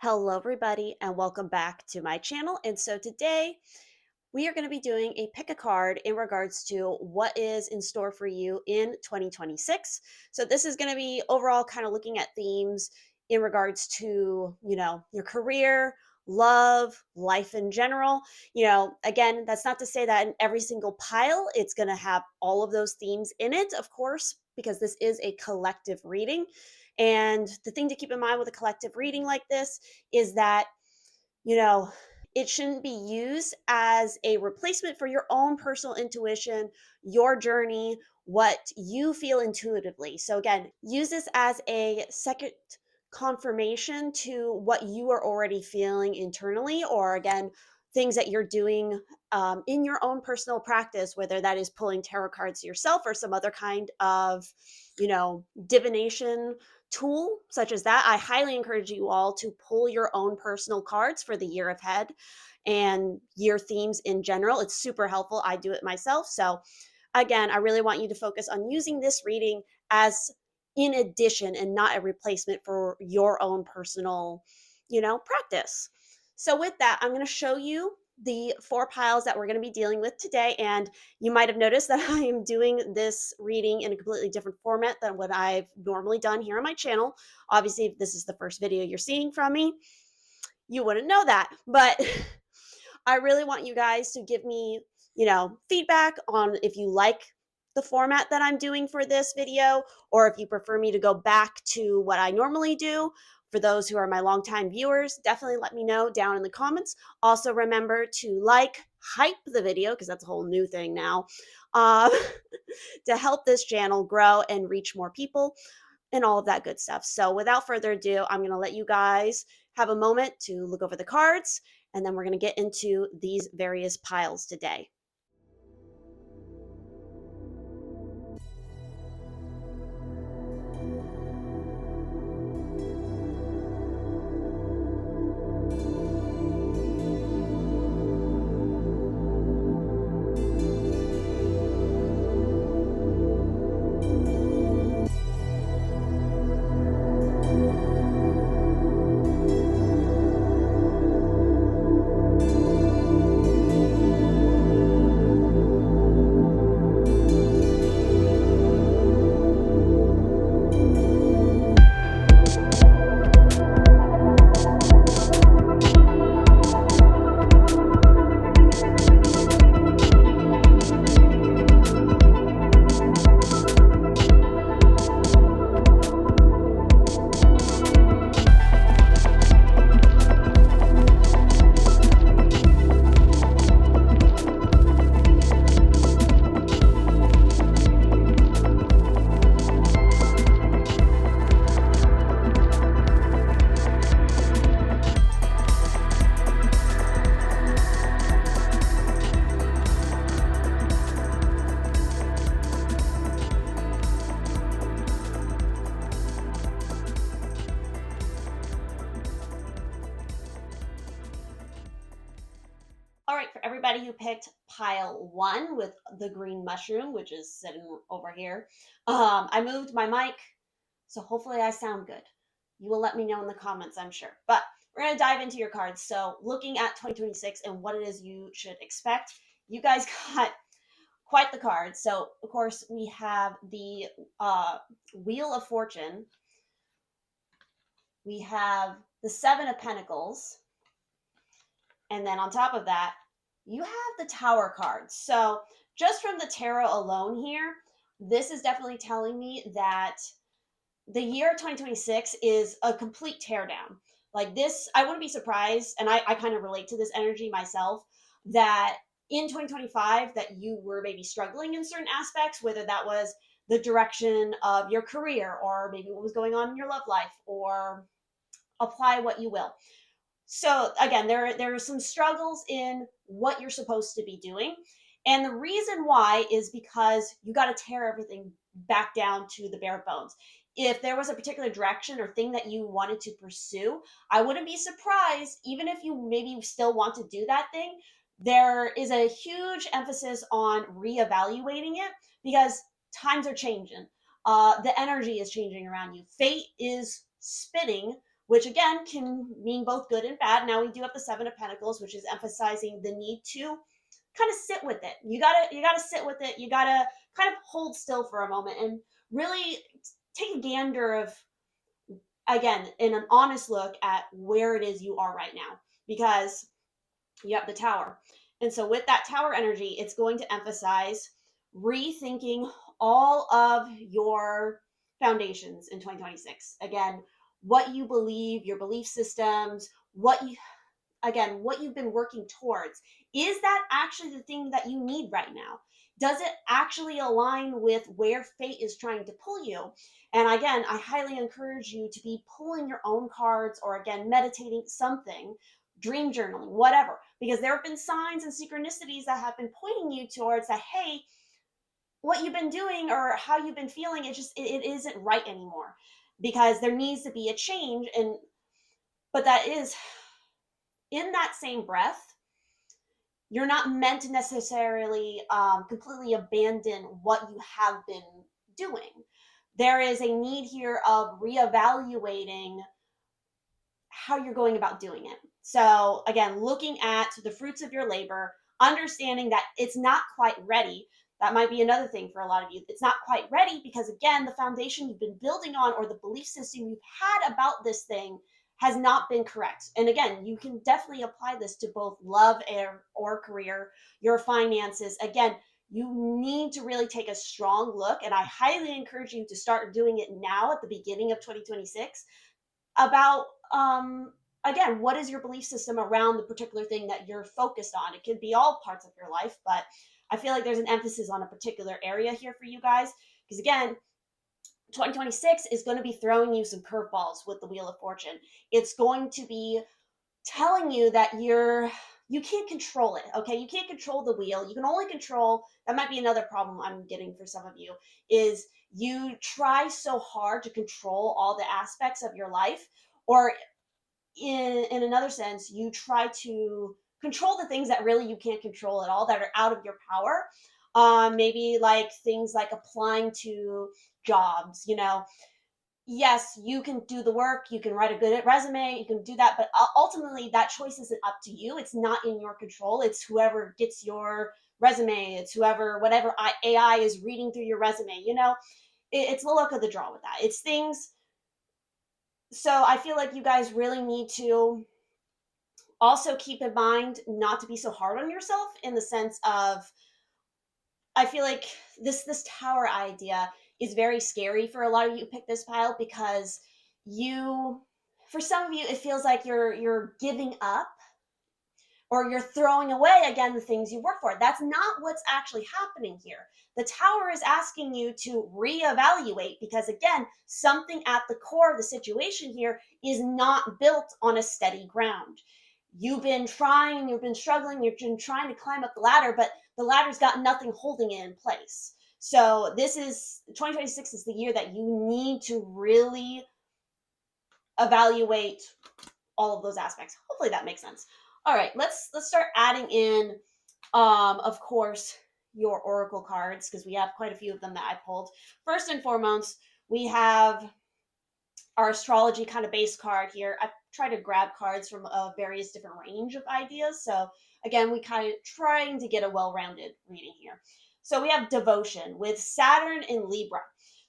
Hello, everybody, and welcome back to my channel. And so today we are going to be doing a pick a card in regards to what is in store for you in 2026. So this is going to be overall kind of looking at themes in regards to, your career, love, life in general. Again, that's not to say that in every single pile it's going to have all of those themes in it, of course, because this is a collective reading. And the thing to keep in mind with a collective reading like this is that, you know, it shouldn't be used as a replacement for your own personal intuition, your journey, what you feel intuitively. So, again, use this as a second confirmation to what you are already feeling internally, or again, things that you're doing in your own personal practice, whether that is pulling tarot cards yourself or some other kind of, divination tool such as that. I highly encourage you all to pull your own personal cards for the year ahead and year themes in general. It's super helpful. I do it myself. So, again, I really want you to focus on using this reading as in addition and not a replacement for your own personal, practice. So, with that, I'm going to show you the four piles that we're going to be dealing with today. And you might have noticed that I am doing this reading in a completely different format than what I've normally done here on my channel. Obviously, if this is the first video you're seeing from me, you wouldn't know that. But I really want you guys to give me, feedback on if you like the format that I'm doing for this video, or if you prefer me to go back to what I normally do. For those who are my longtime viewers, definitely let me know down in the comments. Also, remember to hype the video, because that's a whole new thing now, uh, to help this channel grow and reach more people and all of that good stuff. So, without further ado, I'm going to let you guys have a moment to look over the cards, and then we're going to get into these various piles today. All right, for everybody who picked pile one with the green mushroom, which is sitting over here, I moved my mic, so hopefully I sound good. You will let me know in the comments, I'm sure. But we're going to dive into your cards. So, looking at 2026 and what it is you should expect, you guys got quite the cards. So, of course, we have the Wheel of Fortune, we have the Seven of Pentacles, and then on top of that, you have the Tower cards. So just from the tarot alone here, this is definitely telling me that the year 2026 is a complete teardown. Like this, I wouldn't be surprised, and I kind of relate to this energy myself, that in 2025 that you were maybe struggling in certain aspects, whether that was the direction of your career or maybe what was going on in your love life, or apply what you will. So again, there are some struggles in what you're supposed to be doing. And the reason why is because you got to tear everything back down to the bare bones. If there was a particular direction or thing that you wanted to pursue, I wouldn't be surprised, even if you maybe still want to do that thing, there is a huge emphasis on reevaluating it because times are changing. The energy is changing around you. Fate is spinning which again can mean both good and bad. Now we do have the Seven of Pentacles, which is emphasizing the need to kind of sit with it. You gotta sit with it. You gotta kind of hold still for a moment and really take a gander of, again, in an honest look at where it is you are right now, because you have the Tower. And so with that Tower energy, it's going to emphasize rethinking all of your foundations in 2026. Again, what you believe, your belief systems, what you've been working towards. Is that actually the thing that you need right now? Does it actually align with where fate is trying to pull you? And again, I highly encourage you to be pulling your own cards, or again, meditating something, dream journaling, whatever, because there have been signs and synchronicities that have been pointing you towards that, hey, what you've been doing or how you've been feeling, it isn't right anymore, because there needs to be a change. And but that is, in that same breath, you're not meant to necessarily completely abandon what you have been doing. There is a need here of reevaluating how you're going about doing it. So, again, looking at the fruits of your labor, understanding that it's not quite ready. That might be another thing for a lot of you. It's not quite ready because, again, the foundation you've been building on, or the belief system you've had about this thing, has not been correct. And again, you can definitely apply this to both love or career, your finances. Again, you need to really take a strong look, and I highly encourage you to start doing it now at the beginning of 2026, about again, what is your belief system around the particular thing that you're focused on. It could be all parts of your life, but I feel like there's an emphasis on a particular area here for you guys, because again, 2026 is going to be throwing you some curveballs with the Wheel of Fortune. It's going to be telling you that you can't control it. Okay, you can't control the wheel. You can only control, that might be another problem I'm getting for some of you, is you try so hard to control all the aspects of your life, or in another sense, you try to control the things that really you can't control at all, that are out of your power. Maybe like things like applying to jobs, yes, you can do the work, you can write a good resume, you can do that, but ultimately that choice isn't up to you. It's not in your control. It's whoever gets your resume, it's whatever AI is reading through your resume. It's the luck of the draw with that. It's things. So I feel like you guys really need to also keep in mind not to be so hard on yourself, in the sense of, I feel like this tower idea is very scary for a lot of you who pick this pile, because you, for some of you, it feels like you're giving up, or you're throwing away, again, the things you work for. That's not what's actually happening here. The tower is asking you to reevaluate, because again, something at the core of the situation here is not built on a steady ground. You've been trying, you've been struggling, you've been trying to climb up the ladder, but the ladder's got nothing holding it in place. So this is 2026 is the year that you need to really evaluate all of those aspects. Hopefully that makes sense. All right, let's start adding in, of course, your oracle cards, because we have quite a few of them that I pulled. First and foremost, we have our astrology kind of base card here. I try to grab cards from a various different range of ideas. So again, we kind of trying to get a well-rounded reading here. So we have devotion with Saturn in Libra.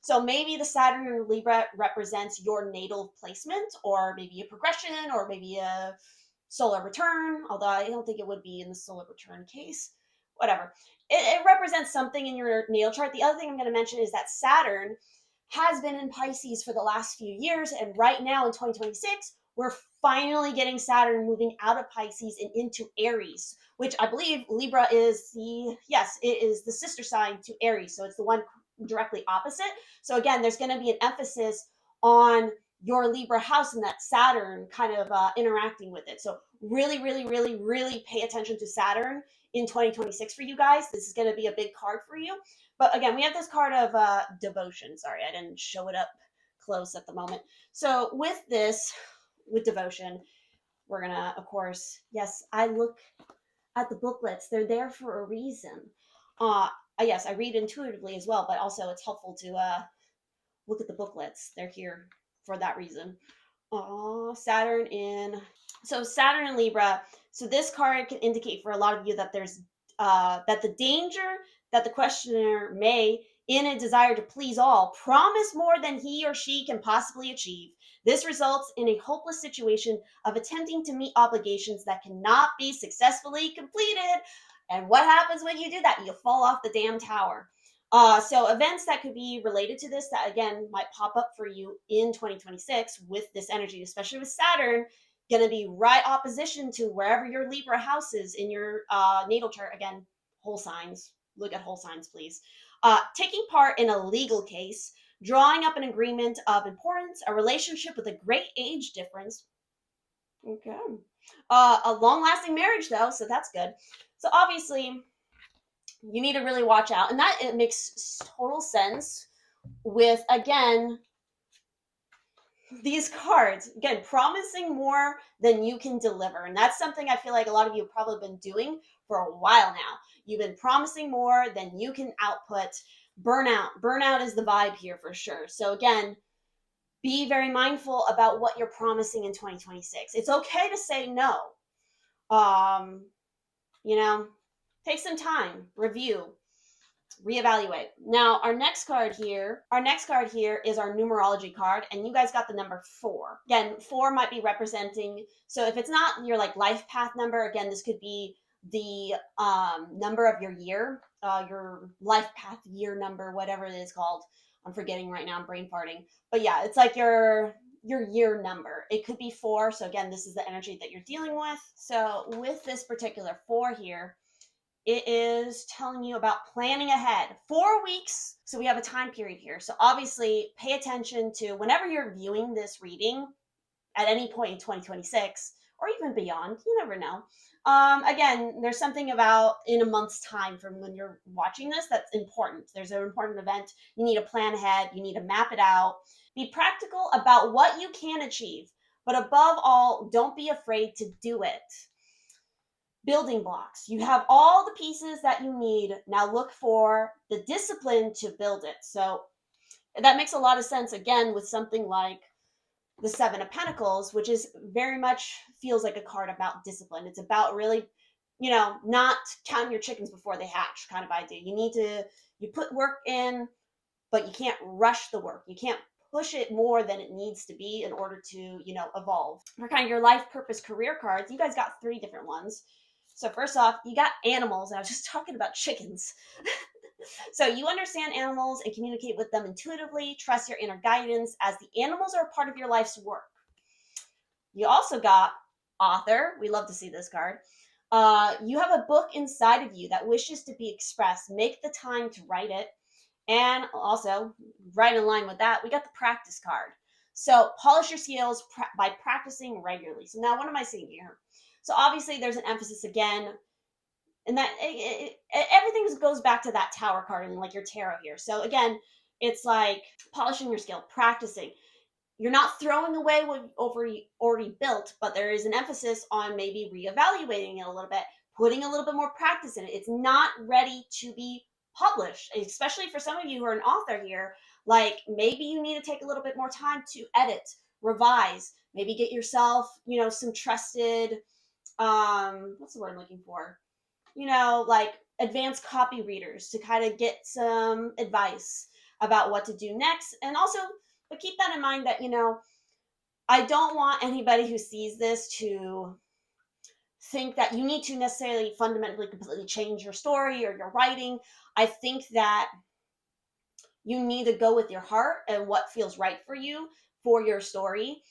So maybe the Saturn in Libra represents your natal placement, or maybe a progression, or maybe a solar return, although I don't think it would be in the solar return case. Whatever. It represents something in your natal chart. The other thing I'm going to mention is that Saturn has been in Pisces for the last few years, and right now in 2026, we're finally getting Saturn moving out of Pisces and into Aries, which I believe Libra is it is the sister sign to Aries, so it's the one directly opposite. So again, there's going to be an emphasis on your Libra house and that Saturn kind of interacting with it. So really, really, really, really pay attention to Saturn in 2026 for you guys. This is going to be a big card for you. But again, we have this card of devotion. Sorry, I didn't show it up close at the moment. So with devotion, we're going to, of course, yes, I look at the booklets. They're there for a reason. Yes, I read intuitively as well, but also it's helpful to look at the booklets. They're here for that reason. Oh, Saturn in. So Saturn in Libra. So this card can indicate for a lot of you that there's that the danger that the questioner may, in a desire to please all, promise more than he or she can possibly achieve. This results in a hopeless situation of attempting to meet obligations that cannot be successfully completed. And what happens when you do that? You fall off the damn tower. So events that could be related to this that again might pop up for you in 2026 with this energy, especially with Saturn, going to be right opposition to wherever your Libra house is in your natal chart. Again, whole signs. Look at whole signs, please. Taking part in a legal case, drawing up an agreement of importance, a relationship with a great age difference. Okay. A long lasting marriage, though, so that's good. So obviously, you need to really watch out. And that it makes total sense with, again, these cards. Again, promising more than you can deliver. And that's something I feel like a lot of you have probably been doing for a while now. You've been promising more than you can output. Burnout is the vibe here for sure. So again, be very mindful about what you're promising in 2026. It's okay to say no. You know, take some time, review, reevaluate. Now, our next card here is our numerology card, and you guys got the number 4. Again, 4 might be representing, so if it's not your like life path number, again, this could be the number of your year, your life path year number, whatever it is called. I'm forgetting right now, I'm brain farting. But yeah, it's like your year number. It could be 4. So again, this is the energy that you're dealing with. So with this particular 4 here, it is telling you about planning ahead. 4 weeks. So we have a time period here. So obviously pay attention to whenever you're viewing this reading at any point in 2026 or even beyond. You never know. Again, there's something about in a month's time from when you're watching this that's important. There's an important event. You need to plan ahead. You need to map it out. Be practical about what you can achieve. But above all, don't be afraid to do it. Building blocks. You have all the pieces that you need. Now look for the discipline to build it. So that makes a lot of sense again with something like the 7 of Pentacles, which is very much feels like a card about discipline. It's about really, not counting your chickens before they hatch kind of idea. You put work in, but you can't rush the work. You can't push it more than it needs to be in order to, evolve. For kind of your life purpose career cards, you guys got 3 different ones. So first off, you got animals. I was just talking about chickens. So you understand animals and communicate with them intuitively. Trust your inner guidance as the animals are a part of your life's work. You also got author. We love to see this card. You have a book inside of you that wishes to be expressed. Make the time to write it. And also, right in line with that, we got the practice card. So polish your skills by practicing regularly. So now what am I seeing here? So obviously there's an emphasis again, and that everything goes back to that tower card and like your tarot here. So again, it's like polishing your skill, practicing. You're not throwing away what you've already built, but there is an emphasis on maybe reevaluating it a little bit, putting a little bit more practice in it. It's not ready to be published, especially for some of you who are an author here. Like maybe you need to take a little bit more time to edit, revise, maybe get yourself, some trusted, what's the word I'm looking for? Like advanced copy readers to kind of get some advice about what to do next. And also, but keep that in mind that, I don't want anybody who sees this to think that you need to necessarily fundamentally completely change your story or your writing. I think that you need to go with your heart and what feels right for you for your story.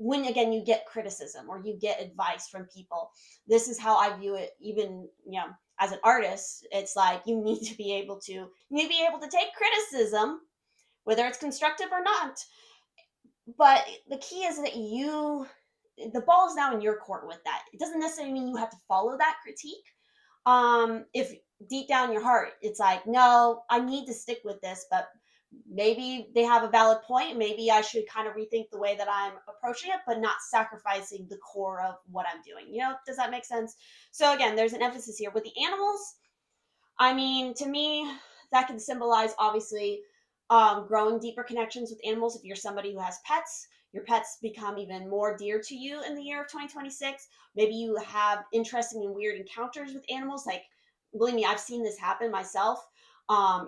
When again you get criticism or you get advice from people, this is how I view it. Even as an artist, it's like you need to be able to take criticism, whether it's constructive or not. But the key is that the ball is now in your court with that. It doesn't necessarily mean you have to follow that critique. If deep down in your heart it's like, no, I need to stick with this, but maybe they have a valid point. Maybe I should kind of rethink the way that I'm approaching it, but not sacrificing the core of what I'm doing. Does that make sense? So again, there's an emphasis here with the animals. I mean, to me, that can symbolize obviously growing deeper connections with animals. If you're somebody who has pets, your pets become even more dear to you in the year of 2026. Maybe you have interesting and weird encounters with animals. Like, believe me, I've seen this happen myself.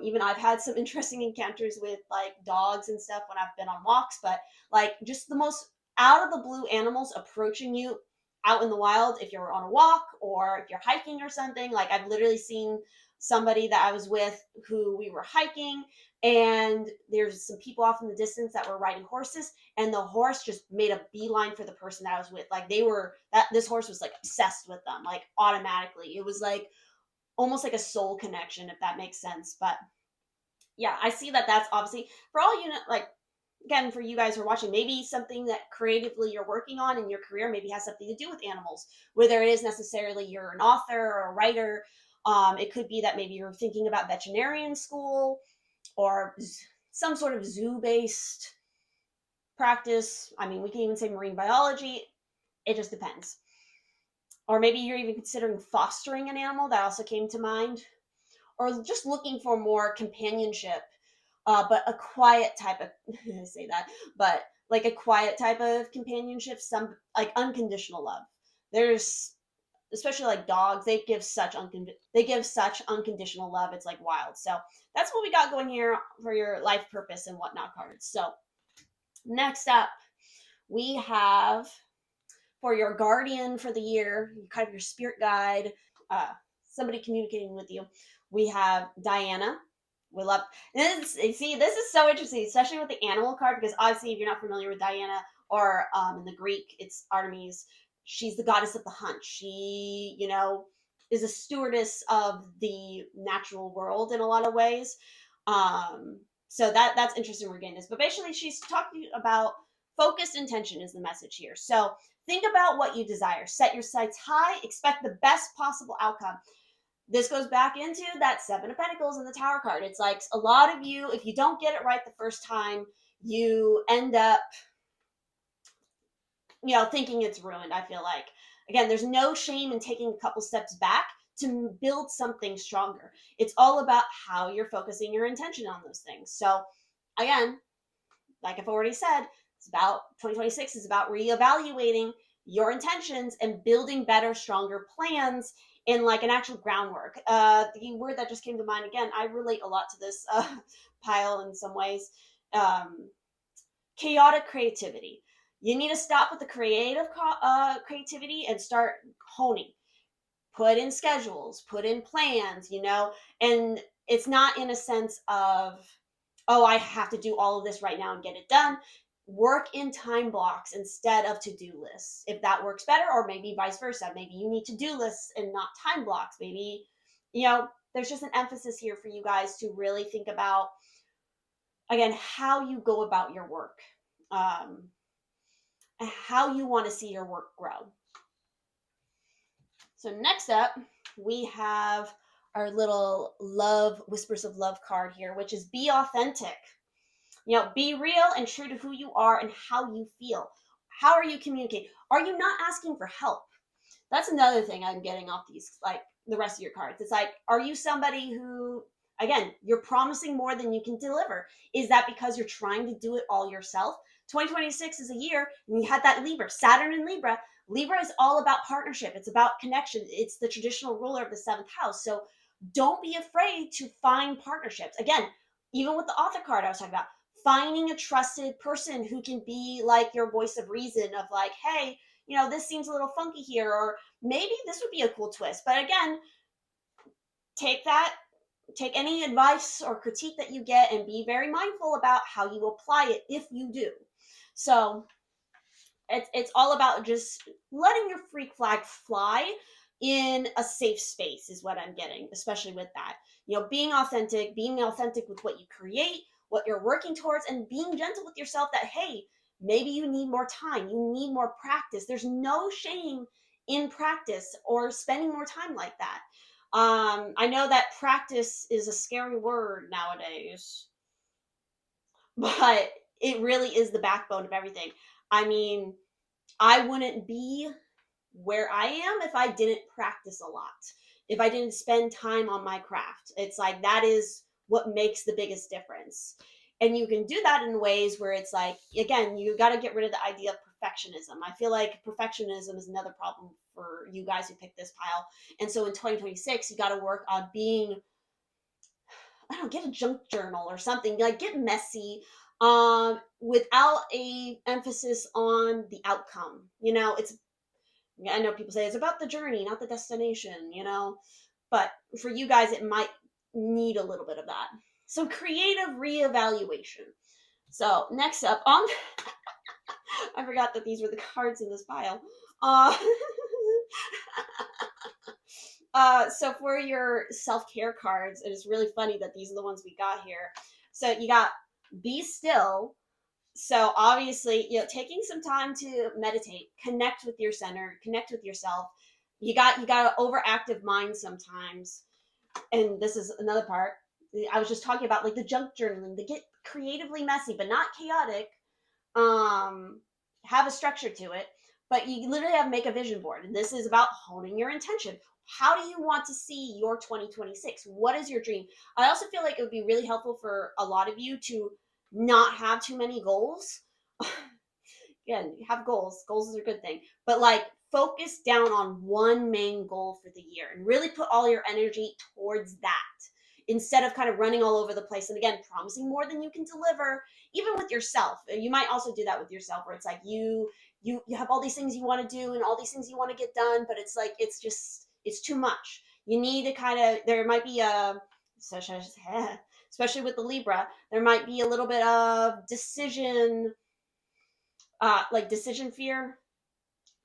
Even I've had some interesting encounters with like dogs and stuff when I've been on walks, but like just the most out of the blue animals approaching you out in the wild if you're on a walk or if you're hiking or something. Like, I've literally seen somebody that I was with who we were hiking, and there's some people off in the distance that were riding horses, and the horse just made a beeline for the person that I was with. Like, they were that this horse was like obsessed with them, like automatically. It was like almost like a soul connection, if that makes sense. But yeah, I see that that's obviously for all you know, like again, for you guys who are watching, maybe something that creatively you're working on in your career maybe has something to do with animals, whether it is necessarily you're an author or a writer. It could be that maybe you're thinking about veterinarian school or some sort of zoo based practice. I mean, we can even say marine biology. It just depends. Or maybe you're even considering fostering an animal. That also came to mind. Or just looking for more companionship, but a quiet type of I say that, but like a quiet type of companionship, some like unconditional love. There's especially like dogs, they give such unconditional love. It's like wild. So that's what we got going here for your life purpose and whatnot cards. So next up, we have for your guardian for the year, kind of your spirit guide, uh, somebody communicating with you. We have Diana. We love this. See, this is so interesting, especially with the animal card, because obviously, if you're not familiar with Diana, or in the Greek, it's Artemis. She's the goddess of the hunt. She, is a stewardess of the natural world in a lot of ways. So that's interesting. We're getting this, but basically, she's talking about focused intention is the message here. So think about what you desire. Set your sights high. Expect the best possible outcome. This goes back into that Seven of Pentacles and the Tower card. It's like a lot of you, if you don't get it right the first time, you end up, thinking it's ruined, I feel like. Again, there's no shame in taking a couple steps back to build something stronger. It's all about how you're focusing your intention on those things. So, again, like I've already said, it's about 2026 is about reevaluating your intentions and building better, stronger plans in like an actual groundwork. The word that just came to mind again, I relate a lot to this pile in some ways. Chaotic creativity. You need to stop with the creativity and start honing. Put in schedules, put in plans, and it's not in a sense of, oh, I have to do all of this right now and get it done. Work in time blocks instead of to-do lists, if that works better, or maybe vice versa. Maybe you need to-do lists and not time blocks. Maybe, there's just an emphasis here for you guys to really think about, again, how you go about your work, how you want to see your work grow. So next up, we have our little Whispers of Love card here, which is be authentic. Be real and true to who you are and how you feel. How are you communicating? Are you not asking for help? That's another thing I'm getting off these, like the rest of your cards. It's like, are you somebody who, again, you're promising more than you can deliver? Is that because you're trying to do it all yourself? 2026 is a year, and you had that Libra, Saturn in Libra. Libra is all about partnership. It's about connection. It's the traditional ruler of the seventh house. So don't be afraid to find partnerships. Again, even with the author card I was talking about, finding a trusted person who can be like your voice of reason of like, hey, this seems a little funky here, or maybe this would be a cool twist. But again, take any advice or critique that you get and be very mindful about how you apply it if you do. So it's all about just letting your freak flag fly in a safe space is what I'm getting, especially with that. Being authentic with what you create, what you're working towards, and being gentle with yourself that, hey, maybe you need more time, you need more practice. There's no shame in practice or spending more time like that. I know that practice is a scary word nowadays, but it really is the backbone of everything. I mean, I wouldn't be where I am if I didn't practice a lot, if I didn't spend time on my craft. It's like that is what makes the biggest difference. And you can do that in ways where it's like, again, you got to get rid of the idea of perfectionism. I feel like perfectionism is another problem for you guys who picked this pile. And so in 2026, you got to work on being, I don't know, get a junk journal or something, like get messy, without a emphasis on the outcome. It's, I know people say it's about the journey, not the destination, but for you guys, it might need a little bit of that. Some creative reevaluation. So next up on, I forgot that these were the cards in this pile. Uh, so for your self-care cards, it is really funny that these are the ones we got here. So you got be still. So obviously, taking some time to meditate, connect with your center, connect with yourself. You got an overactive mind sometimes. And this is another part. I was just talking about like the junk journaling, to get creatively messy, but not chaotic. Have a structure to it, but you literally have to make a vision board. And this is about honing your intention. How do you want to see your 2026? What is your dream? I also feel like it would be really helpful for a lot of you to not have too many goals. Again, have goals. Goals is a good thing, but like focus down on one main goal for the year and really put all your energy towards that instead of kind of running all over the place. And again, promising more than you can deliver, even with yourself. You might also do that with yourself where it's like you have all these things you want to do and all these things you want to get done, but it's like it's too much. You need to kind of, there might be a, especially with the Libra, there might be a little bit of decision, like decision fear.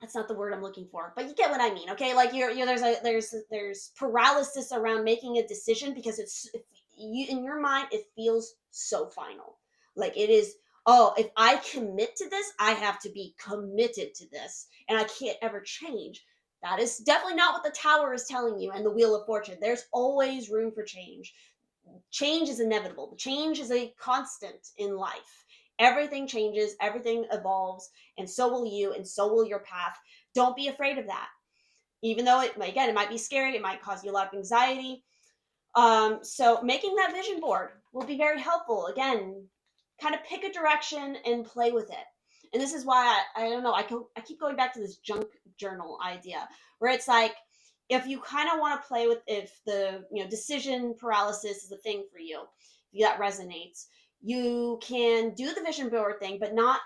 That's not the word I'm looking for, but you get what I mean. Okay, like there's paralysis around making a decision because it's, you, in your mind it feels so final. Like it is, oh, if I commit to this, I have to be committed to this and I can't ever change. That is definitely not what the Tower is telling you and the Wheel of Fortune. There's always room for change. Change is inevitable. Change is a constant in life. Everything changes, everything evolves, and so will you, and so will your path. Don't be afraid of that. Even though it might be scary, it might cause you a lot of anxiety. So making that vision board will be very helpful. Again, kind of pick a direction and play with it. And this is why I don't know, I keep going back to this junk journal idea where it's like, if you kind of want to play with, if the decision paralysis is a thing for you, if that resonates, you can do the vision board thing, but not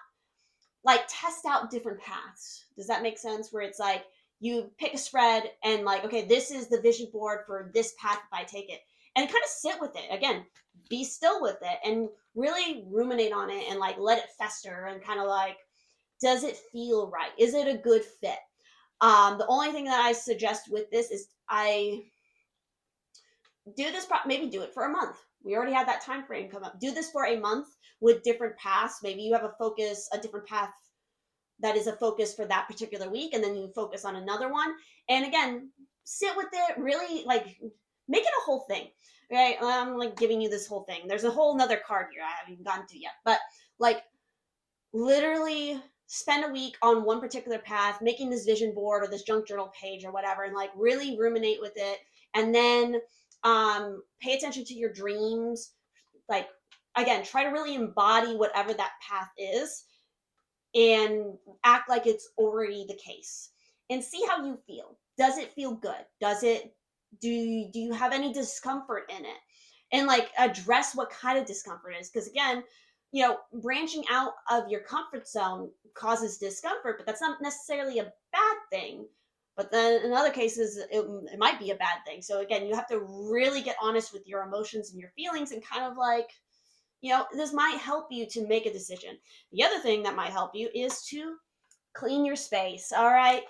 like test out different paths. Does that make sense? Where it's like you pick a spread and like, okay, this is the vision board for this path if I take it, and kind of sit with it. Again, be still with it and really ruminate on it and like let it fester and kind of like, does it feel right? Is it a good fit? The only thing that I suggest with this is I do this, maybe do it for a month. We already had that time frame come up. Do this for a month with different paths. Maybe you have a different path that is a focus for that particular week, and then you focus on another one. And again, sit with it, really like make it a whole thing. Right? I'm like giving you this whole thing. There's a whole nother card here I haven't even gotten to yet, but like literally spend a week on one particular path, making this vision board or this junk journal page or whatever, and like really ruminate with it. And then pay attention to your dreams. Like, again, try to really embody whatever that path is and act like it's already the case and see how you feel. Does it feel good? Do you have any discomfort in it? And like address what kind of discomfort is. Because again, branching out of your comfort zone causes discomfort, but that's not necessarily a bad thing. But then in other cases, it might be a bad thing. So again, you have to really get honest with your emotions and your feelings and kind of like, this might help you to make a decision. The other thing that might help you is to clean your space. All right.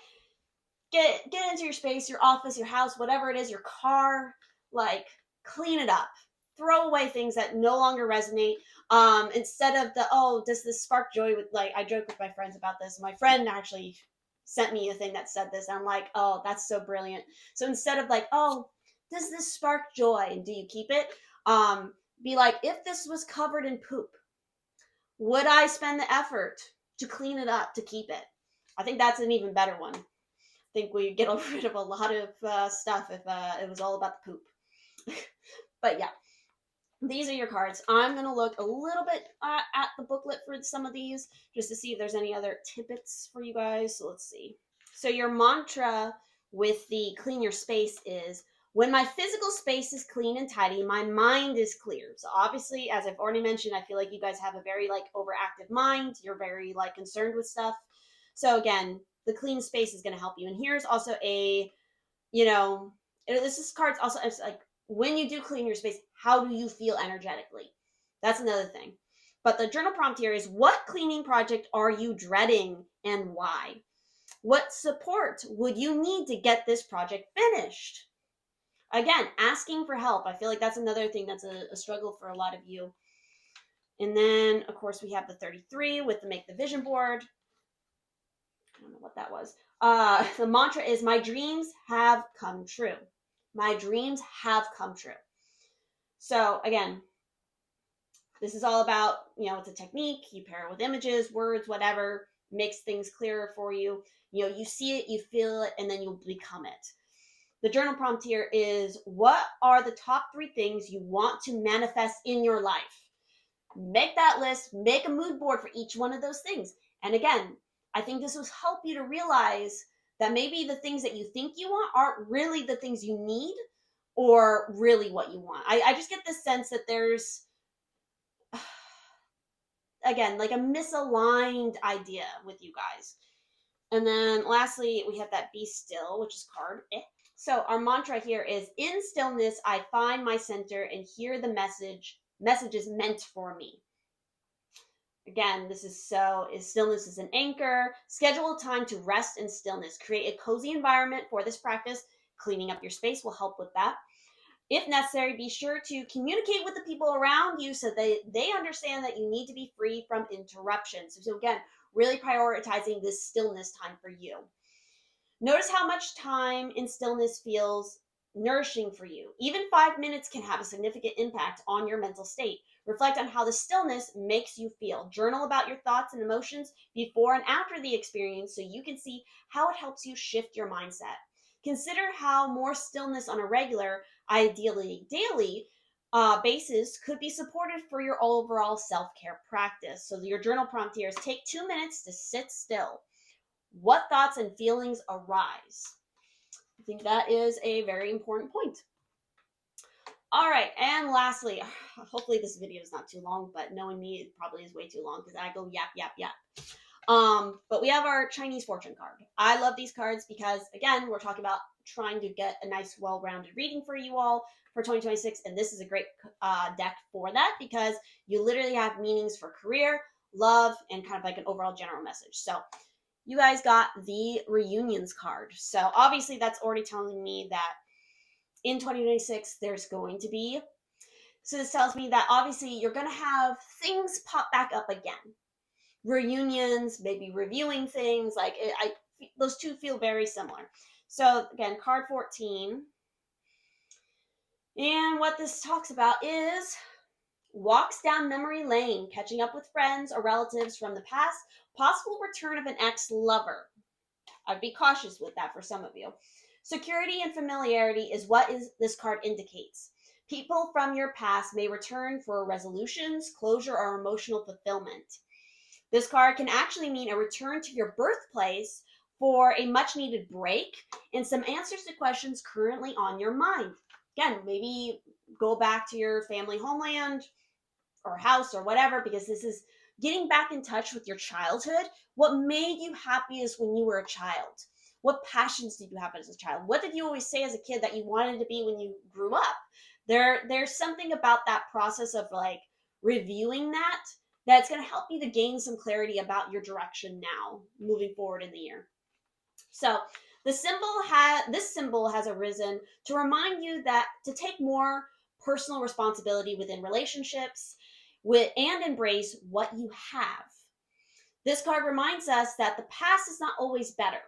Get into your space, your office, your house, whatever it is, your car, like clean it up. Throw away things that no longer resonate. Instead of does this spark joy with, like, I joke with my friends about this. My friend actually sent me a thing that said this. I'm like, oh, that's so brilliant. So instead of like, oh, does this spark joy and do you keep it? Be like, if this was covered in poop, would I spend the effort to clean it up to keep it? I think that's an even better one. I think we get rid of a lot of stuff if it was all about the poop. But yeah, these are your cards. I'm going to look a little bit at the booklet for some of these just to see if there's any other tidbits for you guys. So let's see. So your mantra with the clean your space is, when my physical space is clean and tidy, my mind is clear. So obviously, as I've already mentioned, I feel like you guys have a very like overactive mind. You're very like concerned with stuff. So again, the clean space is going to help you. And here's also a, you know, this card's also, it's like, when you do clean your space, how do you feel energetically? That's another thing. But the journal prompt here is, what cleaning project are you dreading and why? What support would you need to get this project finished? Again, asking for help. I feel like that's another thing that's a struggle for a lot of you. And then, of course, we have the 33 with the Make the Vision board. I don't know what that was. The mantra is, my dreams have come true. My dreams have come true. So again, this is all about, it's a technique. You pair it with images, words, whatever, makes things clearer for you. You see it, you feel it, and then you'll become it. The journal prompt here is, what are the top 3 things you want to manifest in your life? Make that list, make a mood board for each one of those things. And again, I think this will help you to realize that maybe the things that you think you want aren't really the things you need or really what you want. I just get this sense that there's, again, like a misaligned idea with you guys. And then lastly, we have that Be Still, which is card. So our mantra here is, in stillness, I find my center and hear the messages meant for me. Again, stillness is an anchor. Schedule time to rest in stillness. Create a cozy environment for this practice. Cleaning up your space will help with that. If necessary, be sure to communicate with the people around you so they understand that you need to be free from interruptions. So again, really prioritizing this stillness time for you. Notice how much time in stillness feels nourishing for you. Even 5 minutes can have a significant impact on your mental state. Reflect on how the stillness makes you feel. Journal about your thoughts and emotions before and after the experience so you can see how it helps you shift your mindset. Consider how more stillness on a regular, ideally daily, basis could be supportive for your overall self-care practice. So your journal prompt here is, take 2 minutes to sit still. What thoughts and feelings arise? I think that is a very important point. All right, and lastly, hopefully this video is not too long, but knowing me, it probably is way too long because I go yap, yap, yap. But we have our Chinese fortune card. I love these cards because, again, we're talking about trying to get a nice, well-rounded reading for you all for 2026, and this is a great deck for that because you literally have meanings for career, love, and kind of like an overall general message. So you guys got the reunions card. So obviously that's already telling me that in 2026, there's going to be, so this tells me that obviously you're going to have things pop back up again. Reunions, maybe reviewing things, like those two feel very similar. So again, card 14. And what this talks about is walks down memory lane, catching up with friends or relatives from the past, possible return of an ex-lover. I'd be cautious with that for some of you. Security and familiarity is what this card indicates. People from your past may return for resolutions, closure, or emotional fulfillment. This card can actually mean a return to your birthplace for a much needed break and some answers to questions currently on your mind. Again, maybe go back to your family homeland or house or whatever, because this is getting back in touch with your childhood. What made you happiest when you were a child? What passions did you have as a child? What did you always say as a kid that you wanted to be when you grew up? There's something about that process of like reviewing that's going to help you to gain some clarity about your direction now moving forward in the year. So this symbol has arisen to remind you that to take more personal responsibility within relationships and embrace what you have. This card reminds us that the past is not always better,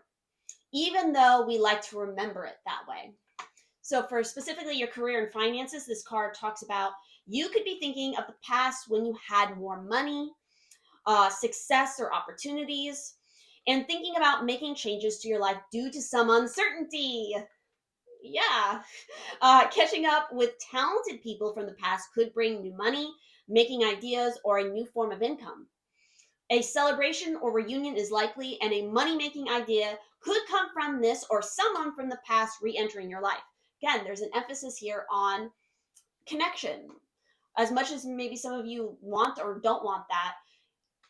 even though we like to remember it that way. So for specifically your career and finances, this card talks about you could be thinking of the past when you had more money, success, or opportunities, and thinking about making changes to your life due to some uncertainty. Yeah. Catching up with talented people from the past could bring new money, making ideas, or a new form of income. A celebration or reunion is likely, and a money making idea could come from this or someone from the past re entering your life. Again, there's an emphasis here on connection. As much as maybe some of you want or don't want that,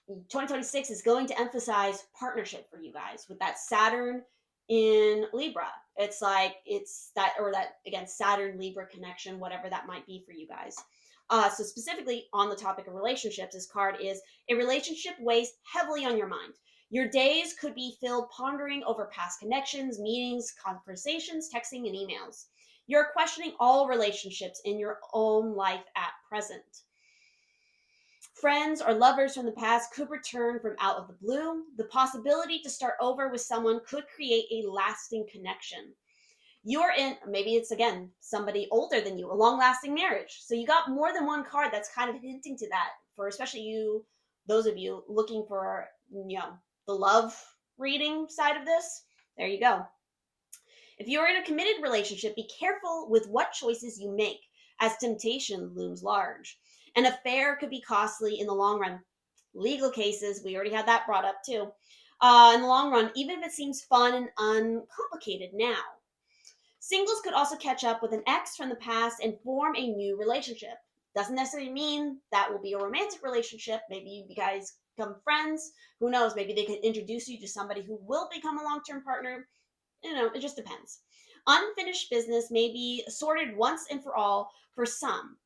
2026 is going to emphasize partnership for you guys with that Saturn in Libra. It's like it's that, or that again, Saturn Libra connection, whatever that might be for you guys. So specifically on the topic of relationships, this card is a relationship weighs heavily on your mind. Your days could be filled pondering over past connections, meetings, conversations, texting, and emails. You're questioning all relationships in your own life at present. Friends or lovers from the past could return from out of the blue. The possibility to start over with someone could create a lasting connection. You're in, maybe it's again somebody older than you, a long lasting marriage. So you got more than one card that's kind of hinting to that, for especially you, those of you looking for, the love reading side of this. There you go. If you're in a committed relationship, be careful with what choices you make, as temptation looms large. An affair could be costly in the long run. Legal cases, we already had that brought up too. In the long run, even if it seems fun and uncomplicated now. Singles could also catch up with an ex from the past and form a new relationship. Doesn't necessarily mean that will be a romantic relationship. Maybe you guys become friends. Who knows? Maybe they could introduce you to somebody who will become a long-term partner. It just depends. Unfinished business may be sorted once and for all for some.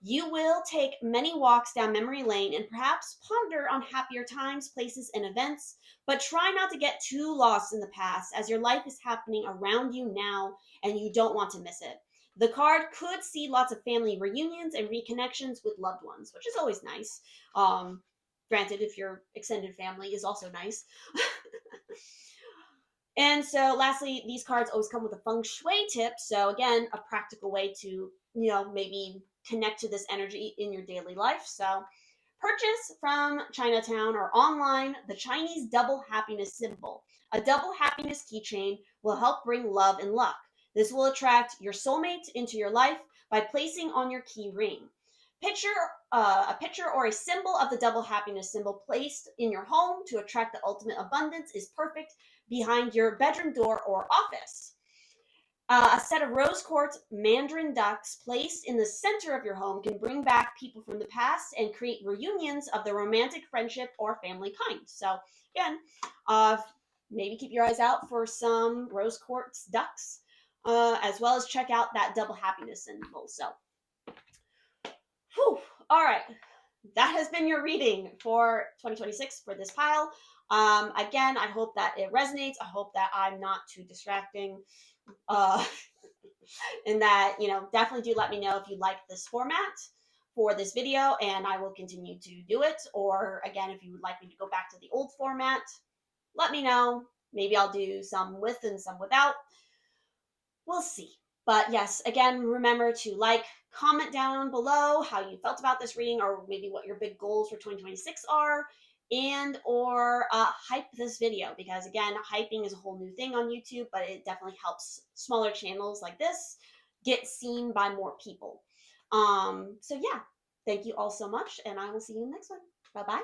You will take many walks down memory lane and perhaps ponder on happier times, places, and events, but try not to get too lost in the past as your life is happening around you now and you don't want to miss it. The card could see lots of family reunions and reconnections with loved ones, which is always nice. Granted, if your extended family is also nice. And so lastly, these cards always come with a feng shui tip. So again, a practical way to, maybe connect to this energy in your daily life. So purchase from Chinatown or online the Chinese double happiness symbol. A double happiness keychain will help bring love and luck. This will attract your soulmate into your life by placing on your key ring. A picture or a symbol of the double happiness symbol placed in your home to attract the ultimate abundance is perfect behind your bedroom door or office. A set of rose quartz mandarin ducks placed in the center of your home can bring back people from the past and create reunions of the romantic, friendship, or family kind. So again, maybe keep your eyes out for some rose quartz ducks, as well as check out that double happiness symbol. So, all right. That has been your reading for 2026 for this pile. Again, I hope that it resonates. I hope that I'm not too distracting. And that, definitely do let me know if you like this format for this video, and I will continue to do it. Or again, if you would like me to go back to the old format, let me know. Maybe I'll do some with and some without. We'll see. But yes, again, remember to comment down below how you felt about this reading, or maybe what your big goals for 2026 are, and or hype this video, because again, hyping is a whole new thing on YouTube, but it definitely helps smaller channels like this get seen by more people. So yeah, thank you all so much, and I will see you in the next one. Bye-bye.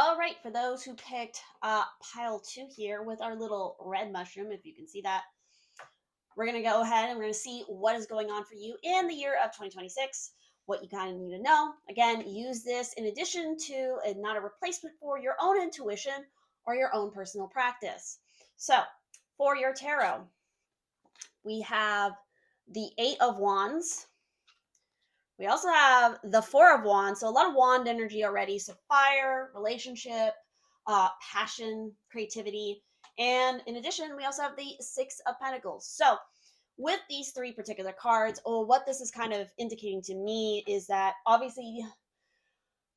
All right, for those who picked pile two here with our little red mushroom, if you can see that, we're going to go ahead and we're going to see what is going on for you in the year of 2026, what you kind of need to know. Again, use this in addition to and not a replacement for your own intuition or your own personal practice. So, for your tarot, we have the Eight of Wands. We also have the Four of Wands, so a lot of wand energy already. So fire, relationship, passion, creativity. And in addition, we also have the Six of Pentacles. So with these three particular cards, or what this is kind of indicating to me is that obviously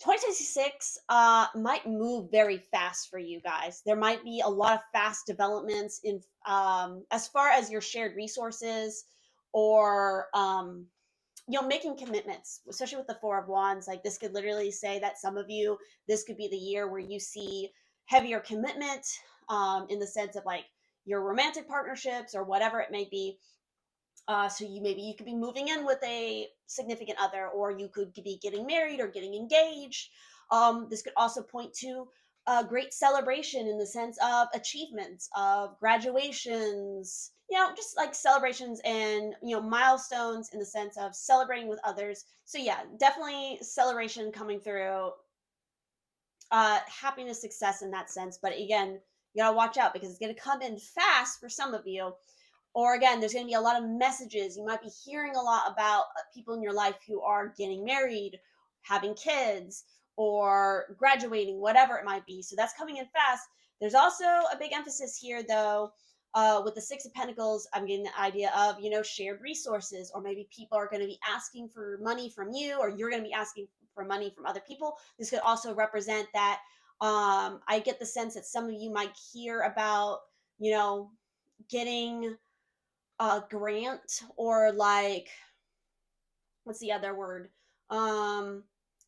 2026 might move very fast for you guys. There might be a lot of fast developments in as far as your shared resources or making commitments, especially with the Four of Wands. Like this could literally say that some of you, this could be the year where you see heavier commitment in the sense of like your romantic partnerships or whatever it may be. So you could be moving in with a significant other, or you could be getting married or getting engaged. This could also point to a great celebration in the sense of achievements, of graduations, just like celebrations and milestones in the sense of celebrating with others. So yeah, definitely celebration coming through, happiness, success in that sense. But again, you gotta watch out because it's gonna come in fast for some of you. Or again, there's going to be a lot of messages. You might be hearing a lot about people in your life who are getting married, having kids, or graduating, whatever it might be. So that's coming in fast. There's also a big emphasis here, though, with the Six of Pentacles. I'm getting the idea of, shared resources, or maybe people are going to be asking for money from you, or you're going to be asking for money from other people. This could also represent that. I get the sense that some of you might hear about, getting a grant, or like, what's the other word,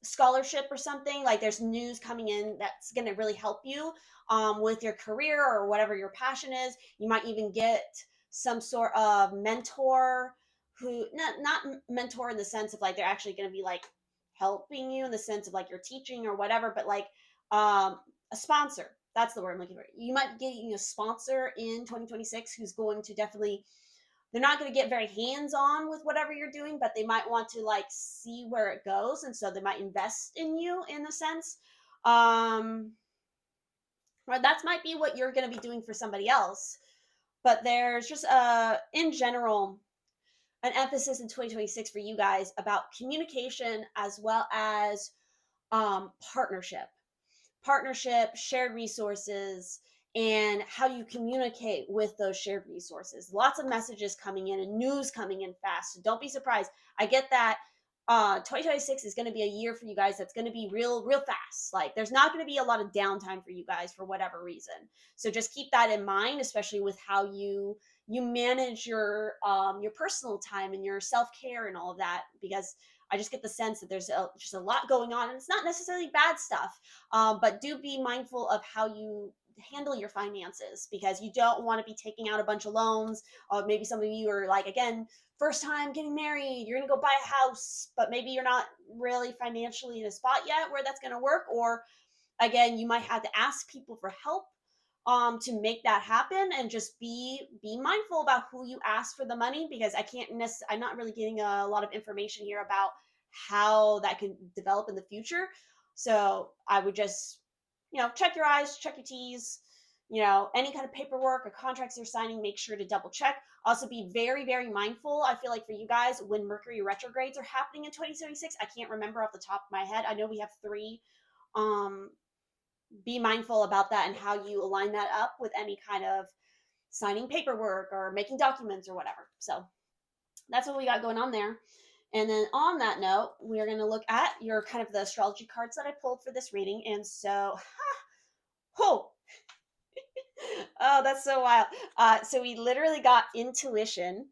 scholarship or something. Like there's news coming in that's going to really help you with your career or whatever your passion is. You might even get some sort of mentor, who not mentor in the sense of like they're actually going to be like helping you in the sense of like you're teaching or whatever, but like a sponsor. That's the word I'm looking for. You might be getting a sponsor in 2026 who's going to definitely, they're not going to get very hands-on with whatever you're doing, but they might want to like see where it goes, and so they might invest in you in a sense. Or that might be what you're going to be doing for somebody else. But there's just in general an emphasis in 2026 for you guys about communication, as well as partnership, shared resources, and how you communicate with those shared resources. Lots of messages coming in and news coming in fast. So don't be surprised. I get that 2026 is going to be a year for you guys that's going to be real fast. Like there's not going to be a lot of downtime for you guys for whatever reason. So just keep that in mind, especially with how you manage your personal time and your self-care and all of that, because I just get the sense that there's just a lot going on, and it's not necessarily bad stuff. But do be mindful of how you handle your finances, because you don't want to be taking out a bunch of loans. Maybe some of you are like, again, first time getting married, you're going to go buy a house, but maybe you're not really financially in a spot yet where that's going to work. Or again, you might have to ask people for help to make that happen, and just be mindful about who you ask for the money, because I'm not really getting a lot of information here about how that can develop in the future. So I would just, check your I's, check your T's, any kind of paperwork or contracts you're signing, make sure to double check. Also be very, very mindful. I feel like for you guys, when Mercury retrogrades are happening in 2076, I can't remember off the top of my head. I know we have 3. Be mindful about that and how you align that up with any kind of signing paperwork or making documents or whatever. So that's what we got going on there. And then on that note, we're going to look at your kind of the astrology cards that I pulled for this reading. And so, oh, that's so wild. So we literally got intuition,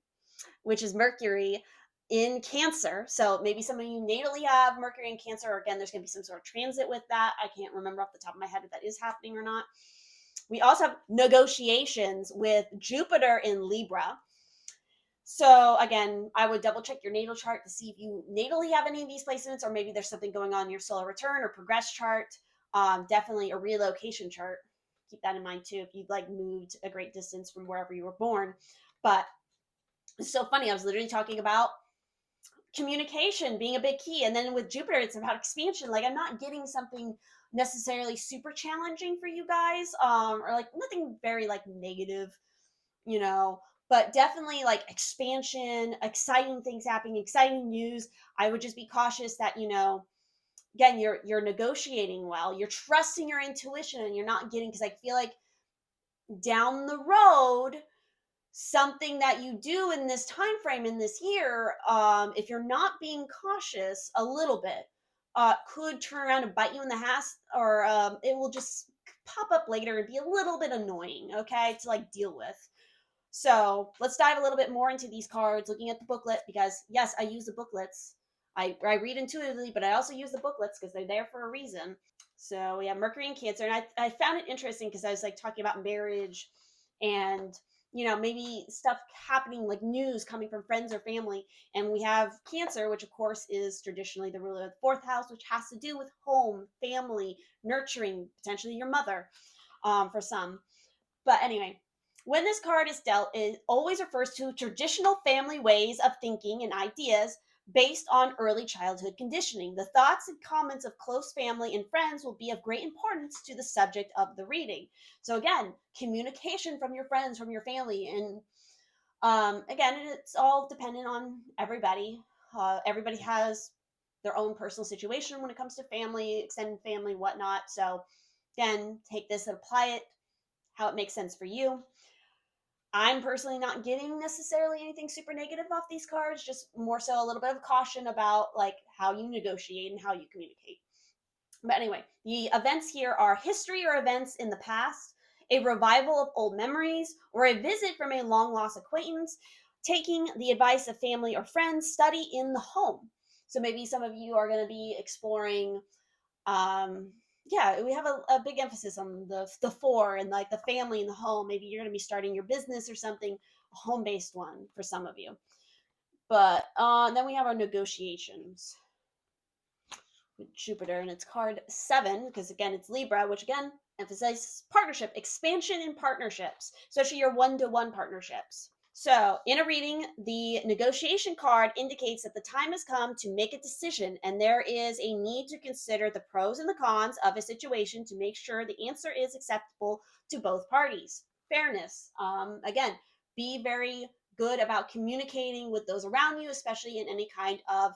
which is Mercury in Cancer. So maybe some of you natally have Mercury in Cancer, or again, there's going to be some sort of transit with that. I can't remember off the top of my head if that is happening or not. We also have negotiations with Jupiter in Libra. So again, I would double check your natal chart to see if you natally have any of these placements, or maybe there's something going on in your solar return or progress chart. Definitely a relocation chart. Keep that in mind too if you've like moved a great distance from wherever you were born. But it's so funny. I was literally talking about communication being a big key. And then with Jupiter, it's about expansion. Like I'm not getting something necessarily super challenging for you guys, or like nothing very like negative, you know, but definitely like expansion, exciting things happening, exciting news. I would just be cautious that, again, you're negotiating well, you're trusting your intuition and you're not getting, because I feel like down the road something that you do in this time frame in this year, if you're not being cautious a little bit, could turn around and bite you in the ass, or it will just pop up later and be a little bit annoying, okay, to like deal with. So let's dive a little bit more into these cards, looking at the booklet, because yes, I use the booklets. I read intuitively, but I also use the booklets because they're there for a reason. So we have Mercury and Cancer, and I found it interesting because I was like talking about marriage and maybe stuff happening, like news coming from friends or family, and we have Cancer, which of course is traditionally the ruler of the fourth house, which has to do with home, family, nurturing, potentially your mother, for some. But anyway, when this card is dealt, it always refers to traditional family ways of thinking and ideas based on early childhood conditioning. The thoughts and comments of close family and friends will be of great importance to the subject of the reading. So, again, communication from your friends, from your family. And again, it's all dependent on everybody. Everybody has their own personal situation when it comes to family, extended family, whatnot. So, again, take this and apply it how it makes sense for you. I'm personally not getting necessarily anything super negative off these cards, just more so a little bit of caution about like how you negotiate and how you communicate. But anyway, the events here are history or events in the past, a revival of old memories, or a visit from a long lost acquaintance, taking the advice of family or friends, study in the home. So maybe some of you are going to be exploring, yeah, we have a big emphasis on the four and like the family and the home. Maybe you're going to be starting your business or something, a home-based one for some of you. But then we have our negotiations with Jupiter, and it's card 7 because again it's Libra, which again emphasizes partnership, expansion in partnerships, especially your one-to-one partnerships. So, in a reading, the negotiation card indicates that the time has come to make a decision, and there is a need to consider the pros and the cons of a situation to make sure the answer is acceptable to both parties. Fairness. Again, be very good about communicating with those around you, especially in any kind of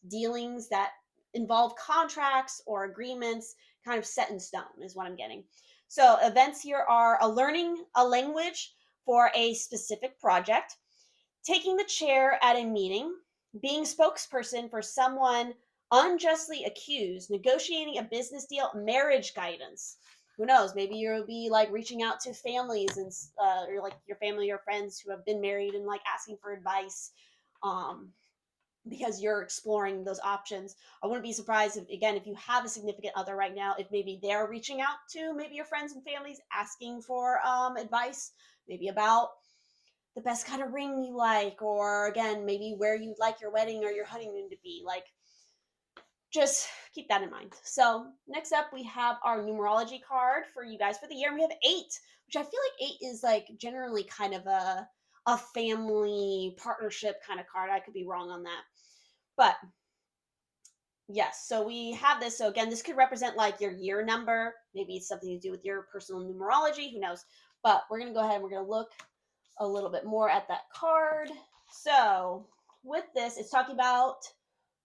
dealings that involve contracts or agreements, kind of set in stone, is what I'm getting. So, events here are a learning a language for a specific project, taking the chair at a meeting, being spokesperson for someone unjustly accused, negotiating a business deal, marriage guidance. Who knows? Maybe you'll be like reaching out to families and or like your family or friends who have been married and like asking for advice, because you're exploring those options. I wouldn't be surprised if, again, if you have a significant other right now, if maybe they're reaching out to maybe your friends and families asking for advice, maybe about the best kind of ring you like, or again, maybe where you'd like your wedding or your honeymoon to be. Like, just keep that in mind. So, next up, we have our numerology card for you guys for the year. And we have 8, which I feel like 8 is like generally kind of a family partnership kind of card. I could be wrong on that. But yes, so we have this. So again, this could represent like your year number. Maybe it's something to do with your personal numerology. Who knows? But we're going to go ahead and we're going to look a little bit more at that card. So with this, it's talking about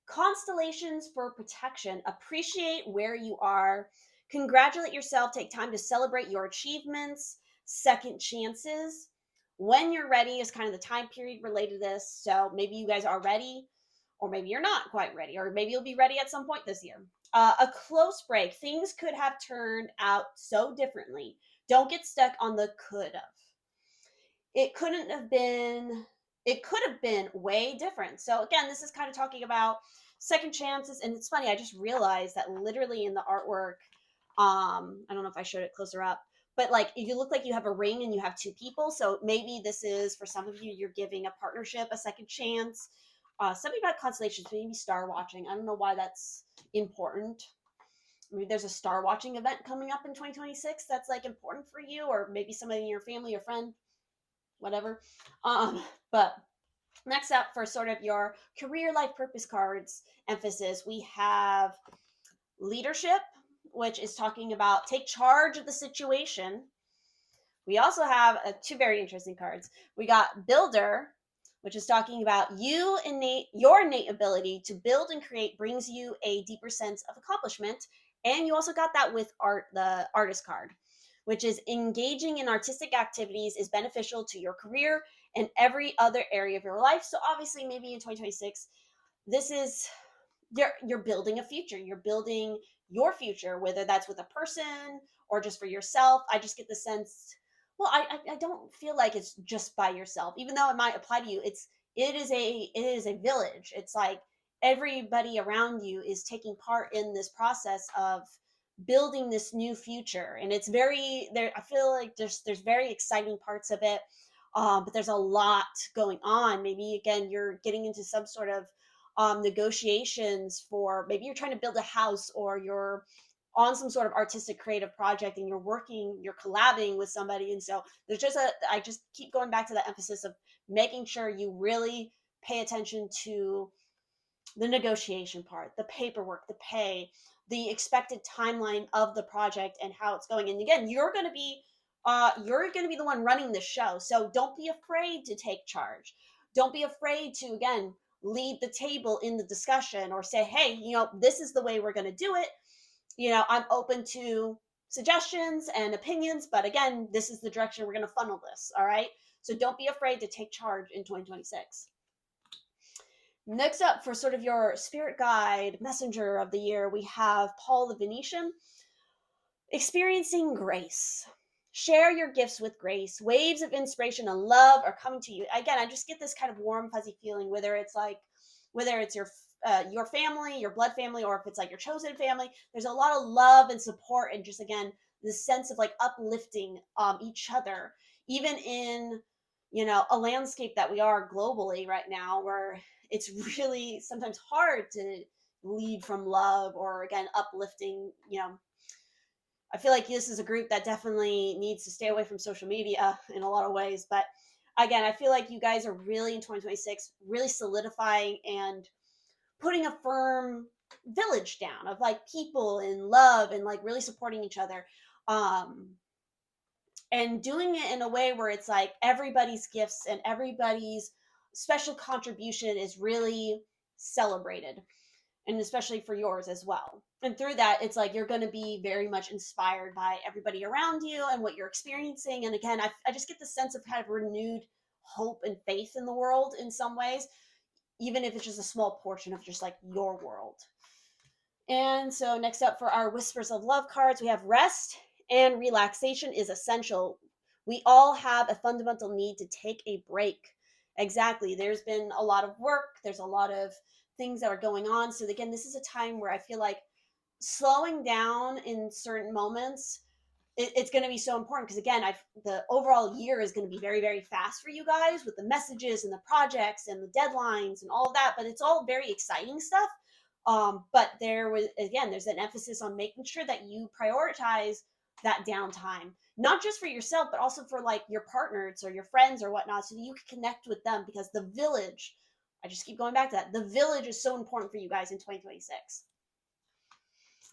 constellations for protection. Appreciate where you are. Congratulate yourself. Take time to celebrate your achievements. Second chances. When you're ready is kind of the time period related to this. So maybe you guys are ready, or maybe you're not quite ready, or maybe you'll be ready at some point this year. A close break. Things could have turned out so differently. Don't get stuck on the could have. It couldn't have been, it could have been way different. So again, this is kind of talking about second chances. And it's funny, I just realized that literally in the artwork, I don't know if I showed it closer up, but like you look like you have a ring and you have 2 people. So maybe this is for some of you, you're giving a partnership a second chance. Something about constellations, maybe star watching. I don't know why that's important. maybe there's a star watching event coming up in 2026 that's like important for you, or maybe somebody in your family or friend, whatever. But next up, for sort of your career life purpose cards emphasis, we have leadership, which is talking about take charge of the situation. We also have two very interesting cards. We got builder, which is talking about your innate ability to build and create brings you a deeper sense of accomplishment. And you also got that with the artist card, which is engaging in artistic activities is beneficial to your career and every other area of your life. So obviously, maybe in 2026, this is you're building a future. You're building your future, whether that's with a person or just for yourself. I just get the sense, well, I don't feel like it's just by yourself, even though it might apply to you. It is a village. It's like everybody around you is taking part in this process of building this new future, and it's very there. I feel like there's very exciting parts of it, but there's a lot going on. Maybe again, you're getting into some sort of negotiations for, maybe you're trying to build a house, or you're on some sort of artistic creative project and you're collabing with somebody. And so I just keep going back to the emphasis of making sure you really pay attention to the negotiation part, the paperwork, the pay, the expected timeline of the project and how it's going. And again, you're going to be the one running the show. So don't be afraid to take charge. Don't be afraid to, again, lead the table in the discussion, or say, hey, this is the way we're going to do it. I'm open to suggestions and opinions, but again, this is the direction we're going to funnel this. All right. So don't be afraid to take charge in 2026. Next up, for sort of your spirit guide messenger of the year, we have Paul the Venetian. Experiencing grace. Share your gifts with grace. Waves of inspiration and love are coming to you. Again, I just get this kind of warm, fuzzy feeling, whether it's your family, your blood family, or if it's like your chosen family. There's a lot of love and support, and just, again, this sense of like uplifting each other, even in a landscape that we are globally right now, where it's really sometimes hard to lead from love, or again, uplifting. I feel like this is a group that definitely needs to stay away from social media in a lot of ways. But again, I feel like you guys are really in 2026, really solidifying and putting a firm village down of like people in love and like really supporting each other. And doing it in a way where it's like everybody's gifts and everybody's special contribution is really celebrated, and especially for yours as well. And through that, it's like you're going to be very much inspired by everybody around you and what you're experiencing. And again, I just get the sense of kind of renewed hope and faith in the world in some ways, even if it's just a small portion of just like your world. And so next up, for our Whispers of Love cards, we have rest and relaxation is essential. We all have a fundamental need to take a break. Exactly. There's been a lot of work. There's a lot of things that are going on. So again, this is a time where I feel like slowing down in certain moments, it's going to be so important, because again, the overall year is going to be very, very fast for you guys with the messages and the projects and the deadlines and all of that, but it's all very exciting stuff. But there's an emphasis on making sure that you prioritize that downtime, not just for yourself, but also for like your partners or your friends or whatnot, so that you can connect with them, because the village, I just keep going back to that, the village is so important for you guys in 2026.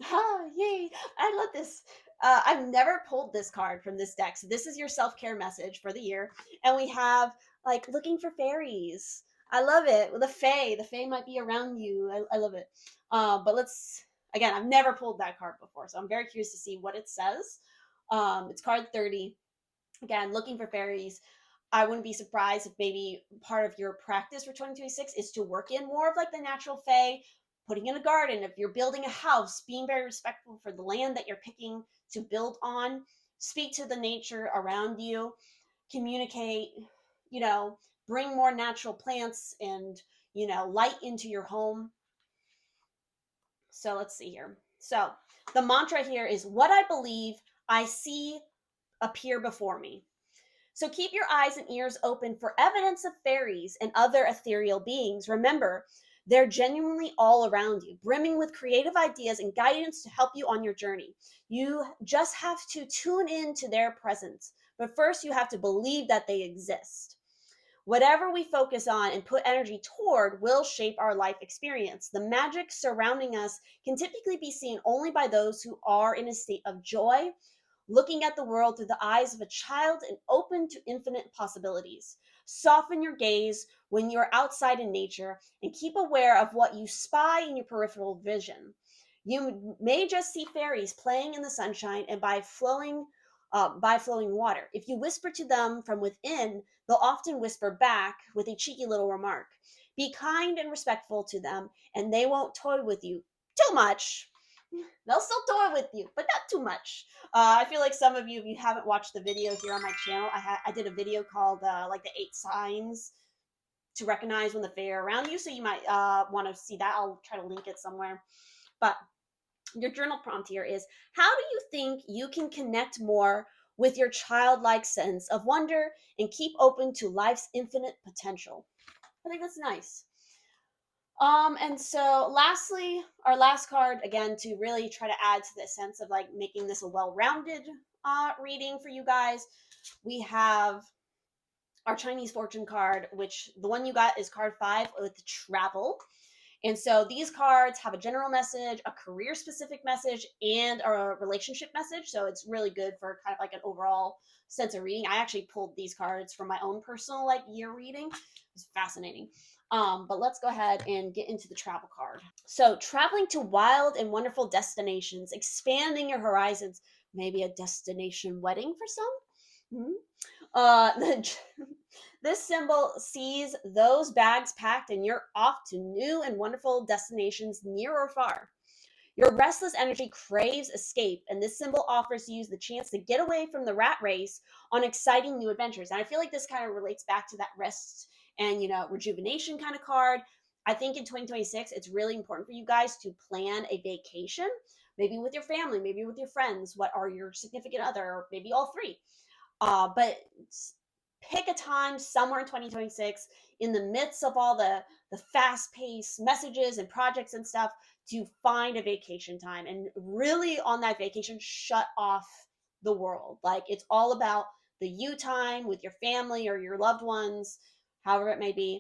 Yay! I love this. I've never pulled this card from this deck. So this is your self-care message for the year. And we have like looking for fairies. I love it. The Fae might be around you. I love it. But again, I've never pulled that card before, so I'm very curious to see what it says. It's card 30. Again, looking for fairies. I wouldn't be surprised if maybe part of your practice for 2026 is to work in more of like the natural Fae, putting in a garden. If you're building a house, being very respectful for the land that you're picking to build on. Speak to the nature around you, communicate, bring more natural plants and, light into your home. So let's see here. So the mantra here is, what I believe, I see appear before me. So keep your eyes and ears open for evidence of fairies and other ethereal beings. Remember, They're genuinely all around you, brimming with creative ideas and guidance to help you on your journey. You just have to tune in to their presence. But first, you have to believe that they exist. Whatever we focus on and put energy toward will shape our life experience. The magic surrounding us can typically be seen only by those who are in a state of joy, looking at the world through the eyes of a child and open to infinite possibilities. Soften your gaze when you're outside in nature and keep aware of what you spy in your peripheral vision. You may just see fairies playing in the sunshine and by flowing water. If you whisper to them from within, they'll often whisper back with a cheeky little remark. Be kind and respectful to them, and they won't toy with you too much. They'll still toy with you, but not too much. I feel like some of you, if you haven't watched the video here on my channel, I did a video called like the 8 signs to recognize when the fae are around you. So you might want to see that. I'll try to link it somewhere. But your journal prompt here is, how do you think you can connect more with your childlike sense of wonder and keep open to life's infinite potential? I think that's nice. And so lastly, our last card, again, to really try to add to the sense of like making this a well-rounded reading for you guys, we have our Chinese fortune card, which the one you got is card 5 with travel. And so these cards have a general message, a career specific message, and a relationship message. So it's really good for kind of like an overall sense of reading. I actually pulled these cards from my own personal like year reading. It's fascinating. But let's go ahead and get into the travel card. So traveling to wild and wonderful destinations, expanding your horizons, maybe a destination wedding for some. This symbol sees those bags packed and you're off to new and wonderful destinations near or far. Your restless energy craves escape, and this symbol offers you the chance to get away from the rat race on exciting new adventures. And I feel like this kind of relates back to that rest and, rejuvenation kind of card. I think in 2026, it's really important for you guys to plan a vacation, maybe with your family, maybe with your friends. What are your significant other, or maybe all three? But pick a time somewhere in 2026 in the midst of all the fast-paced messages and projects and stuff to find a vacation time, and really on that vacation shut off the world. Like, it's all about the you time with your family or your loved ones, however it may be,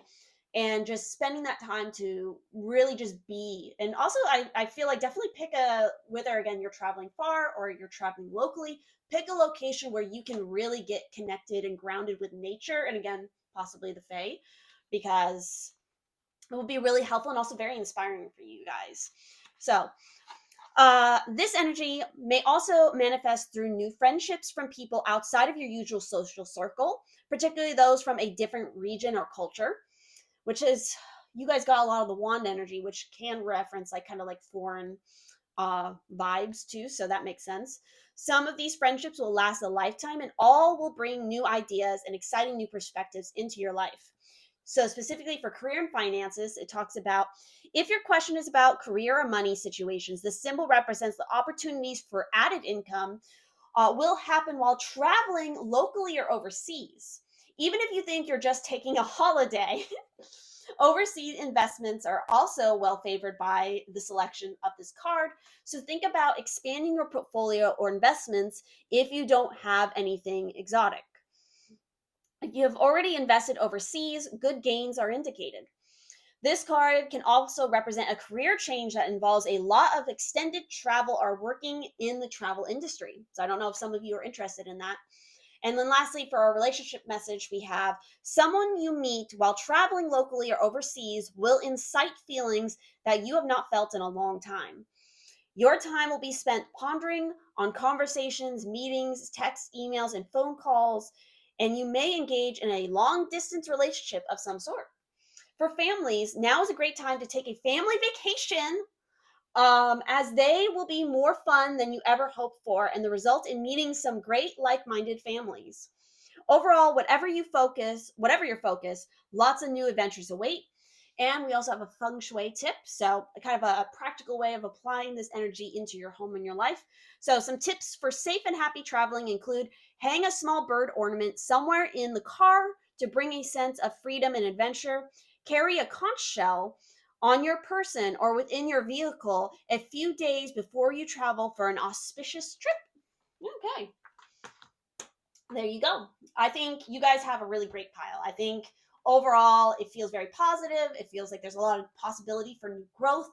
and just spending that time to really just be. And also I feel like definitely pick whether again you're traveling far or you're traveling locally, pick a location where you can really get connected and grounded with nature, and again possibly the fae, because it will be really helpful and also very inspiring for you guys. So this energy may also manifest through new friendships from people outside of your usual social circle, particularly those from a different region or culture, which is, you guys got a lot of the wand energy, which can reference like kind of like foreign vibes too. So that makes sense. Some of these friendships will last a lifetime, and all will bring new ideas and exciting new perspectives into your life. So specifically for career and finances, it talks about, if your question is about career or money situations, the symbol represents the opportunities for added income will happen while traveling locally or overseas. Even if you think you're just taking a holiday, overseas investments are also well favored by the selection of this card. So think about expanding your portfolio or investments if you don't have anything exotic. If you have already invested overseas, good gains are indicated. This card can also represent a career change that involves a lot of extended travel or working in the travel industry. So I don't know if some of you are interested in that. And then lastly, for our relationship message, we have, someone you meet while traveling locally or overseas will incite feelings that you have not felt in a long time. Your time will be spent pondering on conversations, meetings, texts, emails, and phone calls, and you may engage in a long distance relationship of some sort. For families, now is a great time to take a family vacation, as they will be more fun than you ever hoped for, and the result in meeting some great like-minded families. Overall, whatever your focus, lots of new adventures await. And we also have a feng shui tip, so kind of a practical way of applying this energy into your home and your life. So some tips for safe and happy traveling include, hang a small bird ornament somewhere in the car to bring a sense of freedom and adventure. Carry a conch shell on your person or within your vehicle a few days before you travel for an auspicious trip. Okay, there you go. I think you guys have a really great pile. I think overall it feels very positive. It feels like there's a lot of possibility for new growth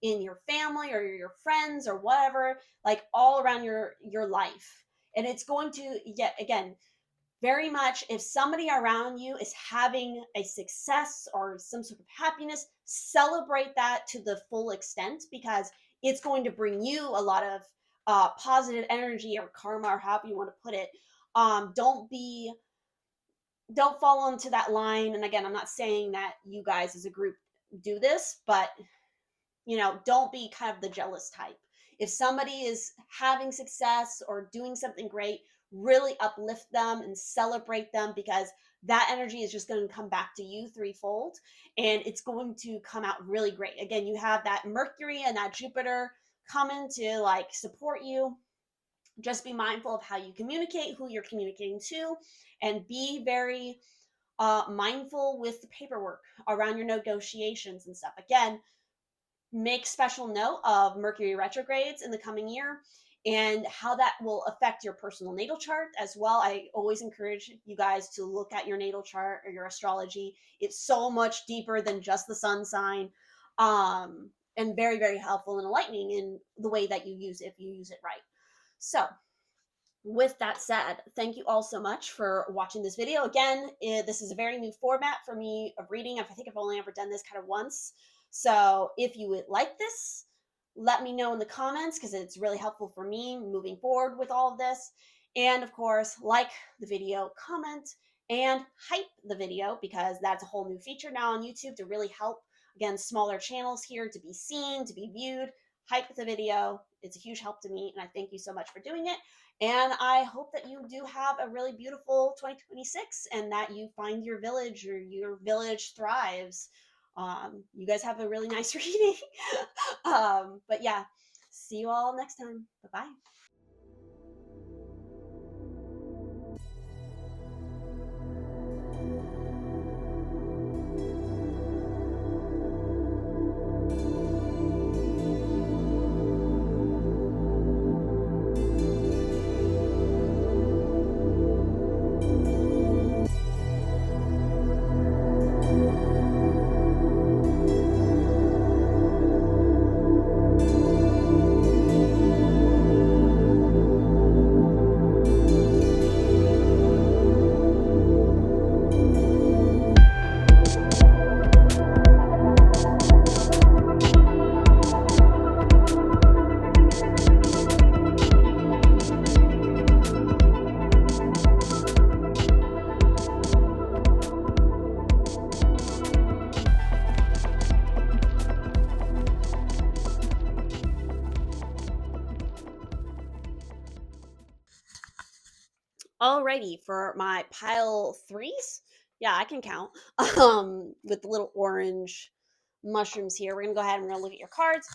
in your family or your friends or whatever, like all around your life. And it's going to, yet again, very much, if somebody around you is having a success or some sort of happiness, celebrate that to the full extent, because it's going to bring you a lot of positive energy or karma, or however you want to put it. Don't fall into that line. And again, I'm not saying that you guys as a group do this, but don't be kind of the jealous type. If somebody is having success or doing something great, really uplift them and celebrate them, because that energy is just going to come back to you threefold, and it's going to come out really great. Again, you have that Mercury and that Jupiter coming to like support you. Just be mindful of how you communicate, who you're communicating to, and be very mindful with the paperwork around your negotiations and stuff. Again, make special note of Mercury retrogrades in the coming year and how that will affect your personal natal chart as well. I always encourage you guys to look at your natal chart or your astrology. It's so much deeper than just the sun sign, and very, very helpful and enlightening in the way that you use it if you use it right. So, with that said, thank you all so much for watching this video. Again, this is a very new format for me of reading. I think I've only ever done this kind of once. So if you would like this, let me know in the comments, because it's really helpful for me moving forward with all of this. And of course, like the video, comment, and hype the video, because that's a whole new feature now on YouTube to really help, again, smaller channels here to be seen, to be viewed. Hype the video. It's a huge help to me, and I thank you so much for doing it. And I hope that you do have a really beautiful 2026, and that you find your village or your village thrives. You guys have a really nice reading. But yeah, see you all next time. Bye bye. Alrighty, for my pile threes, yeah, I can count. With the little orange mushrooms here, we're gonna go ahead and we're gonna look at your cards.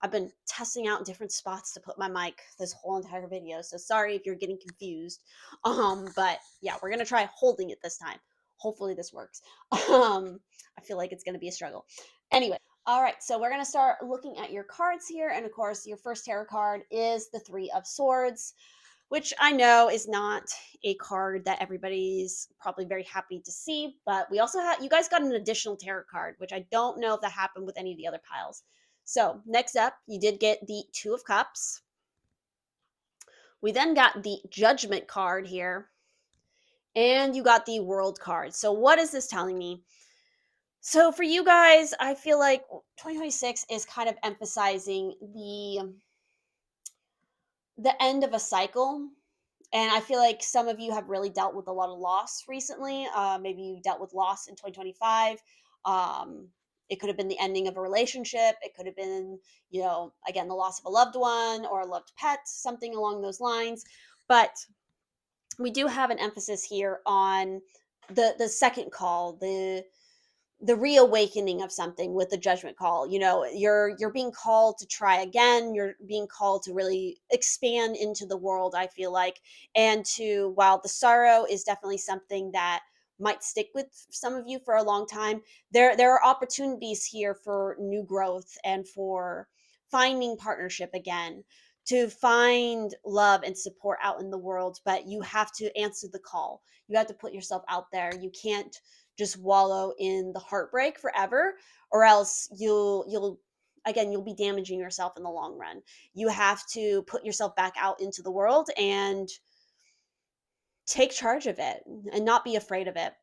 I've been testing out different spots to put my mic this whole entire video, so sorry if you're getting confused. But yeah, we're gonna try holding it this time. Hopefully this works. I feel like it's gonna be a struggle. Anyway, all right, so we're gonna start looking at your cards here, and of course, your first tarot card is the Three of Swords, which I know is not a card that everybody's probably very happy to see, but we also have, you guys got an additional tarot card, which I don't know if that happened with any of the other piles. So next up, you did get the Two of Cups. We then got the Judgment card here, and you got the World card. So what is this telling me? So for you guys, I feel like 2026 is kind of emphasizing the end of a cycle. And I feel like some of you have really dealt with a lot of loss recently. Maybe you dealt with loss in 2025. It could have been the ending of a relationship. It could have been, again, the loss of a loved one or a loved pet, something along those lines. But we do have an emphasis here on the second call, the reawakening of something with the Judgment call. You're being called to try again. You're being called to really expand into the world, I feel like. And while the sorrow is definitely something that might stick with some of you for a long time. There are opportunities here for new growth and for finding partnership again, to find love and support out in the world, but you have to answer the call. You have to put yourself out there. You can't just wallow in the heartbreak forever, or else you'll be damaging yourself in the long run. You have to put yourself back out into the world and take charge of it and not be afraid of it.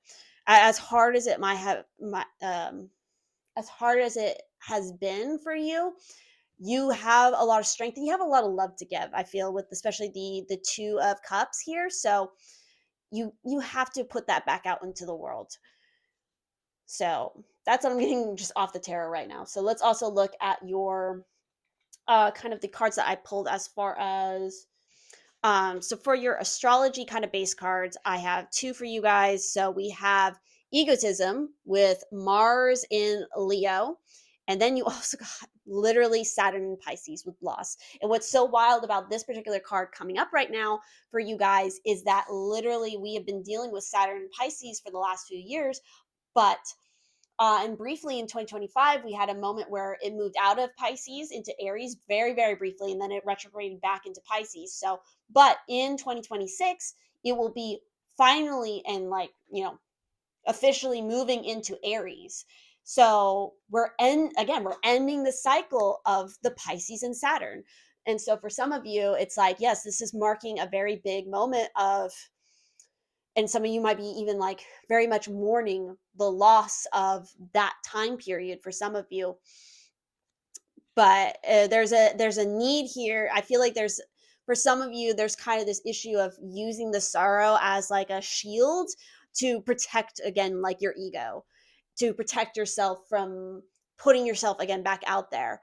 As hard as it might have as hard as it has been for you, you have a lot of strength and you have a lot of love to give, I feel, with especially the 2 of Cups here. So you have to put that back out into the world. So that's what I'm getting just off the tarot right now. So let's also look at your kind of the cards that I pulled as far as so for your astrology kind of base cards, I have 2 for you guys. So we have egotism with Mars in Leo. And then you also got literally Saturn in Pisces with loss. And what's so wild about this particular card coming up right now for you guys is that literally we have been dealing with Saturn and Pisces for the last few years, but and briefly in 2025, we had a moment where it moved out of Pisces into Aries very, very briefly, and then it retrograded back into Pisces. So, but in 2026, it will be finally and officially moving into Aries. So we're ending the cycle of the Pisces and Saturn. And so for some of you, it's like, yes, this is marking a very big moment of, and some of you might be even like very much mourning the loss of that time period for some of you. But there's a need here. I feel like there's, for some of you, there's kind of this issue of using the sorrow as like a shield to protect, again, like your ego, to protect yourself from putting yourself again back out there.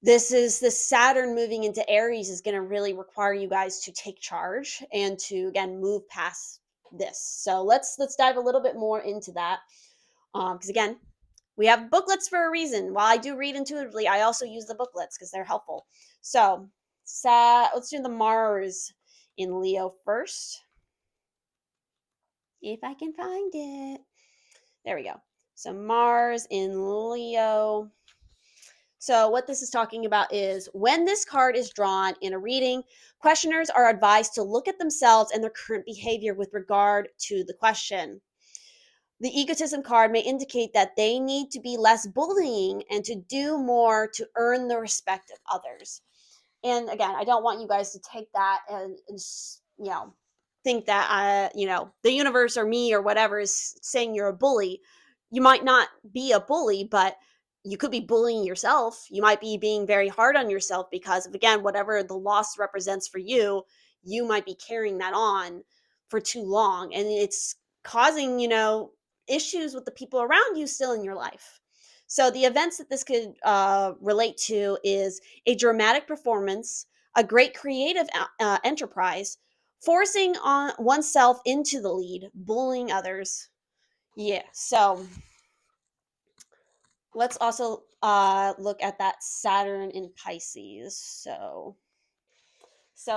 This is the Saturn moving into Aries is going to really require you guys to take charge and to again move past this. So let's dive a little bit more into that, because again, we have booklets for a reason. While I do read intuitively, I also use the booklets because they're helpful. So let's do the Mars in Leo first, if I can find it. There we go. So Mars in Leo. So what this is talking about is when this card is drawn in a reading, questioners are advised to look at themselves and their current behavior with regard to the question. The egotism card may indicate that they need to be less bullying and to do more to earn the respect of others. And again, I don't want you guys to take that and think that the universe or me or whatever is saying you're a bully. You might not be a bully, but you could be bullying yourself. You might be being very hard on yourself because of, again, whatever the loss represents for you, you might be carrying that on for too long, and it's causing issues with the people around you still in your life. So the events that this could relate to is a dramatic performance, a great creative enterprise, forcing on oneself into the lead, bullying others. Yeah. So let's also look at that Saturn in Pisces. So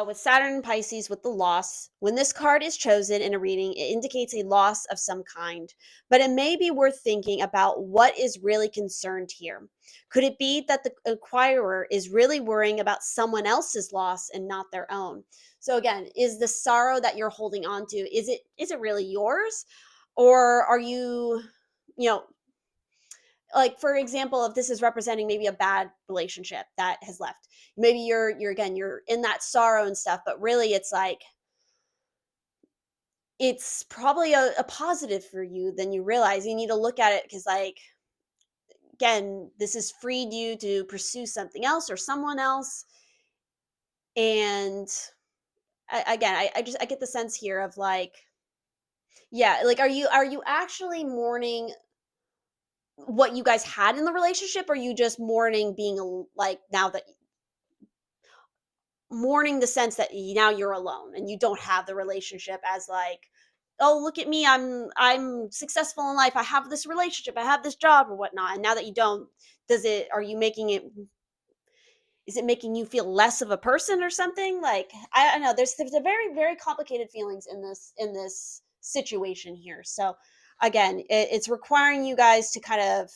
with Saturn in Pisces with the loss, when this card is chosen in a reading, it indicates a loss of some kind. But it may be worth thinking about what is really concerned here. It be that the acquirer is really worrying about someone else's loss and not their own? So again, is the sorrow that you're holding on to, is it really yours? Or are you, you know, like for example, if this is representing maybe a bad relationship that has left, maybe you're in that sorrow and stuff, but really it's like it's probably a positive for you. Then you realize you need to look at it because, like, again, this has freed you to pursue something else or someone else. And I get the sense here of like, yeah, like are you actually mourning what you guys had in the relationship, or are you just mourning being like now that mourning the sense that now you're alone and you don't have the relationship as like, oh, look at me, I'm successful in life, I have this relationship, I have this job or whatnot, and now that you don't, are you making it, is it making you feel less of a person or something? Like, I don't know, there's a very, very complicated feelings in this situation here. So again, it's requiring you guys to kind of,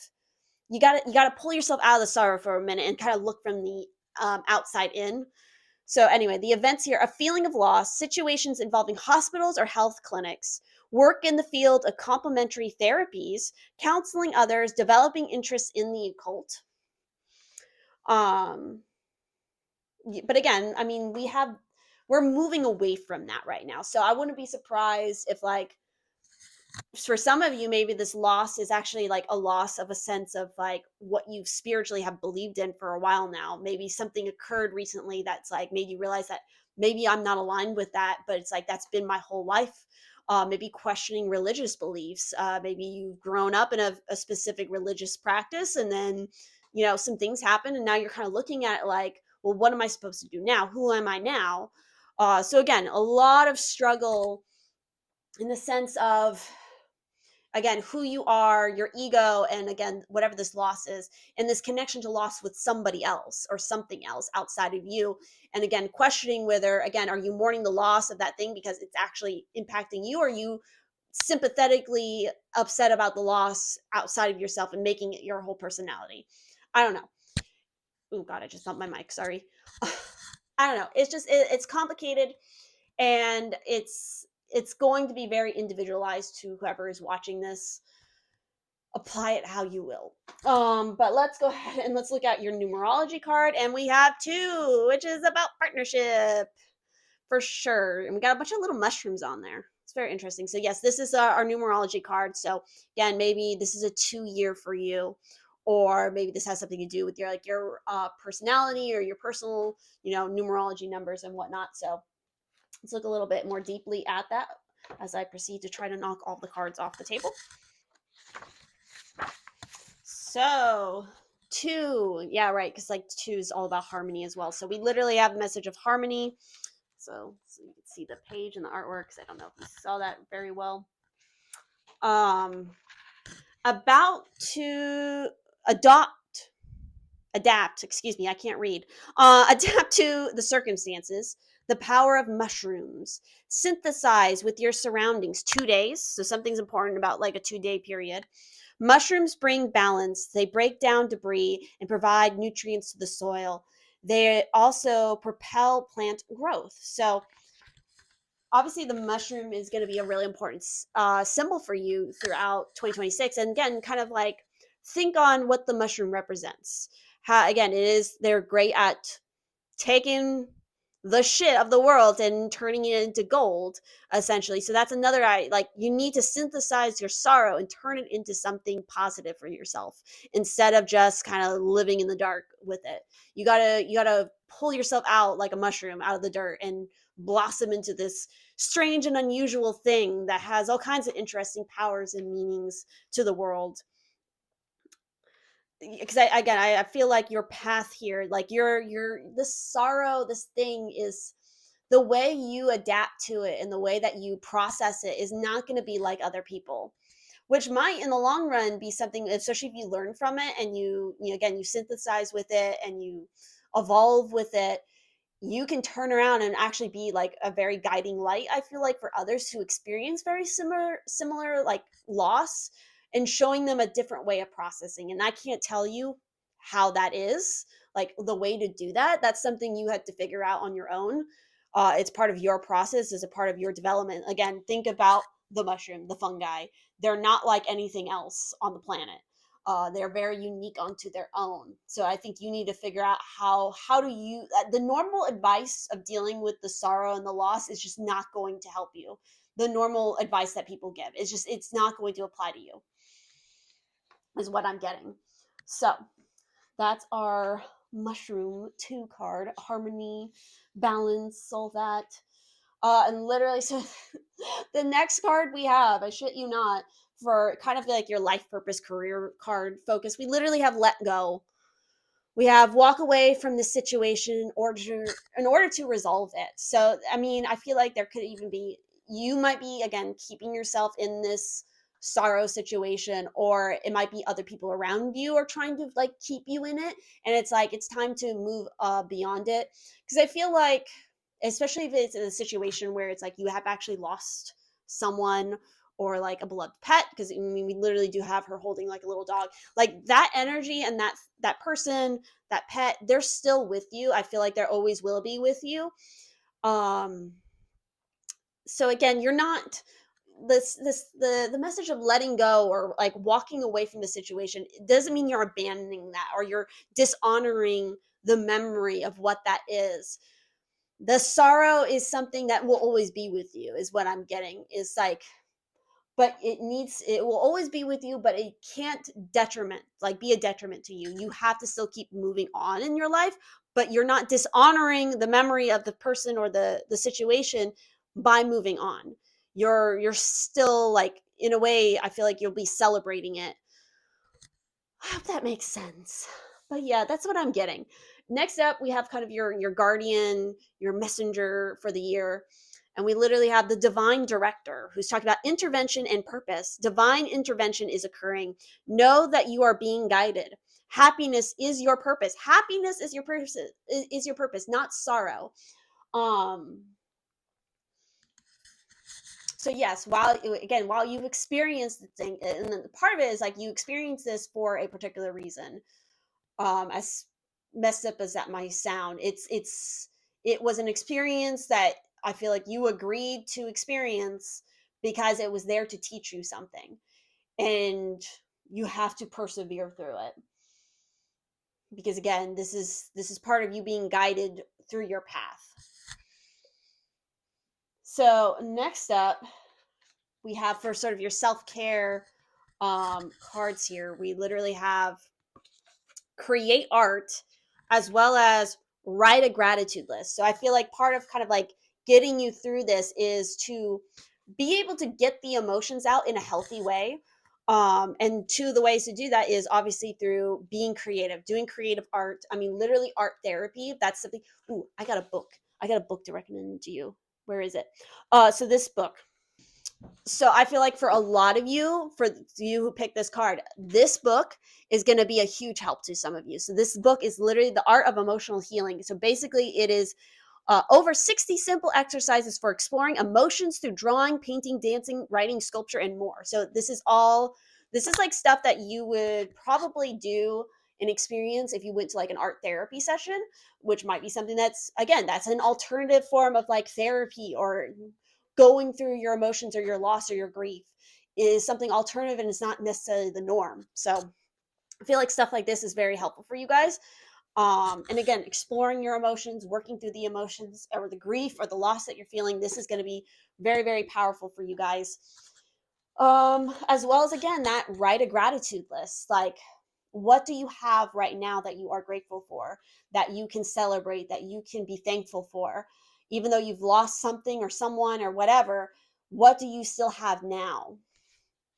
you gotta pull yourself out of the sorrow for a minute and kind of look from the outside in. So anyway, the events here: a feeling of loss, situations involving hospitals or health clinics, work in the field of complementary therapies, counseling others, developing interest in the occult. Um, but again, I mean, we're moving away from that right now. So I wouldn't be surprised if, like, for some of you, maybe this loss is actually like a loss of a sense of like what you spiritually have believed in for a while now. Maybe something occurred recently that's like made you realize that maybe I'm not aligned with that, but it's like that's been my whole life. Maybe questioning religious beliefs. Maybe you've grown up in a specific religious practice, and then some things happen, and now you're kind of looking at it like, well, what am I supposed to do now? Who am I now? So again, a lot of struggle in the sense of, again, who you are, your ego, and again, whatever this loss is, and this connection to loss with somebody else or something else outside of you. And again, questioning whether, again, are you mourning the loss of that thing because it's actually impacting you, or are you sympathetically upset about the loss outside of yourself and making it your whole personality? I don't know. Oh God, I just bumped my mic. Sorry. I don't know. It's just it's complicated, and it's going to be very individualized to whoever is watching this. Apply it how you will. But let's go ahead and let's look at your numerology card, and we have two, which is about partnership for sure. And we got a bunch of little mushrooms on there. It's very interesting. So yes, this is our numerology card. So again, maybe this is a 2 year for you, or maybe this has something to do with your personality or your personal numerology numbers and whatnot. So let's look a little bit more deeply at that as I proceed to try to knock all the cards off the table. So, two, yeah, right, because like two is all about harmony as well. So we literally have the message of harmony. So you can see the page and the artwork, because I don't know if you saw that very well. About to adapt, excuse me, I can't read. Adapt to the circumstances, the power of mushrooms. Synthesize with your surroundings. 2 days. So something's important about like a 2-day period. Mushrooms bring balance. They break down debris and provide nutrients to the soil. They also propel plant growth. So obviously the mushroom is going to be a really important symbol for you throughout 2026. And again, kind of like think on what the mushroom represents. How, again, they're great at taking the shit of the world and turning it into gold, essentially. So that's another, like, you need to synthesize your sorrow and turn it into something positive for yourself instead of just kind of living in the dark with it. You gotta pull yourself out like a mushroom out of the dirt and blossom into this strange and unusual thing that has all kinds of interesting powers and meanings to the world. Because I feel like your path here, like your this sorrow, this thing is, the way you adapt to it and the way that you process it is not going to be like other people, which might in the long run be something, especially if you learn from it and again, you synthesize with it and you evolve with it. You can turn around and actually be like a very guiding light, I feel like, for others who experience very similar like loss, and showing them a different way of processing. And I can't tell you how that is, like the way to do that. That's something you have to figure out on your own. It's part of your process, as a part of your development. Again, think about the mushroom, the fungi. They're not like anything else on the planet. They're very unique onto their own. So I think you need to figure out how do you, the normal advice of dealing with the sorrow and the loss is just not going to help you. The normal advice that people give is just, it's not going to apply to you, is what I'm getting. So that's our mushroom 2 card: harmony, balance, all that. And literally, so the next card we have, I shit you not, for kind of like your life purpose career card focus, we literally have let go. We have walk away from the situation in order to resolve it. So I mean, I feel like there could even be, you might be again keeping yourself in this sorrow situation, or it might be other people around you are trying to like keep you in it, and it's like it's time to move beyond it. Because I feel like, especially if it's in a situation where it's like you have actually lost someone or like a beloved pet, because I mean we literally do have her holding like a little dog. Like that energy and that person, that pet, they're still with you. I feel like there always will be with you. Um so again, you're not the message of letting go or like walking away from the situation, it doesn't mean you're abandoning that or you're dishonoring the memory of what that is. The sorrow is something that will always be with you, is what I'm getting, is like, but it will always be with you, but it can't be a detriment to you. You have to still keep moving on in your life, but you're not dishonoring the memory of the person or the situation by moving on. You're still like, in a way, I feel like you'll be celebrating it. I hope that makes sense. But yeah, that's what I'm getting. Next up, we have kind of your guardian, your messenger for the year. And we literally have the divine director who's talking about intervention and purpose. Divine intervention is occurring. Know that you are being guided. Happiness is your purpose. Happiness is your purpose, not sorrow. Um so yes, while you've experienced the thing, and then part of it is like you experience this for a particular reason. As messed up as that might sound, it was an experience that I feel like you agreed to experience because it was there to teach you something, and you have to persevere through it, because again, this is part of you being guided through your path. So next up, we have, for sort of your self-care cards here, we literally have create art, as well as write a gratitude list. So I feel like part of kind of like getting you through this is to be able to get the emotions out in a healthy way. And two of the ways to do that is obviously through being creative, doing creative art. I mean, literally art therapy. That's something. Ooh, I got a book. I got a book to recommend to you. Where is it? So this book, so I feel like for a lot of you, for you who picked this card, this book is going to be a huge help to some of you. So this book is literally The Art of Emotional Healing. So basically it is over 60 simple exercises for exploring emotions through drawing, painting, dancing, writing, sculpture, and more. So this is like stuff that you would probably do and experience if you went to like an art therapy session, which might be something that's, again, that's an alternative form of like therapy, or going through your emotions or your loss or your grief is something alternative and it's not necessarily the norm. So I feel like stuff like this is very helpful for you guys. And again, exploring your emotions, working through the emotions or the grief or the loss that you're feeling, this is going to be very, very powerful for you guys. As well as, again, that write a gratitude list. Like, what do you have right now that you are grateful for, that you can celebrate, that you can be thankful for? Even though you've lost something or someone or whatever, what do you still have now?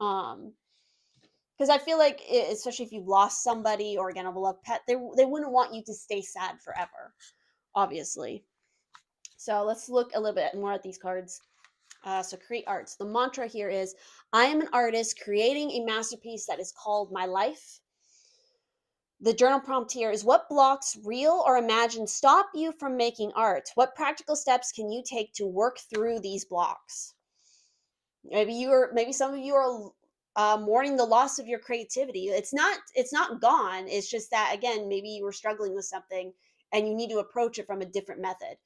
Um, because I feel like, especially if you've lost somebody or, again, a beloved pet, they wouldn't want you to stay sad forever, obviously. So let's look a little bit more at these cards. So create arts. The mantra here is, I am an artist creating a masterpiece that is called my life. The journal prompt here is, what blocks, real or imagined, stop you from making art? What practical steps can you take to work through these blocks? Maybe some of you are mourning the loss of your creativity. It's not gone. It's just that, again, maybe you were struggling with something and you need to approach it from a different method.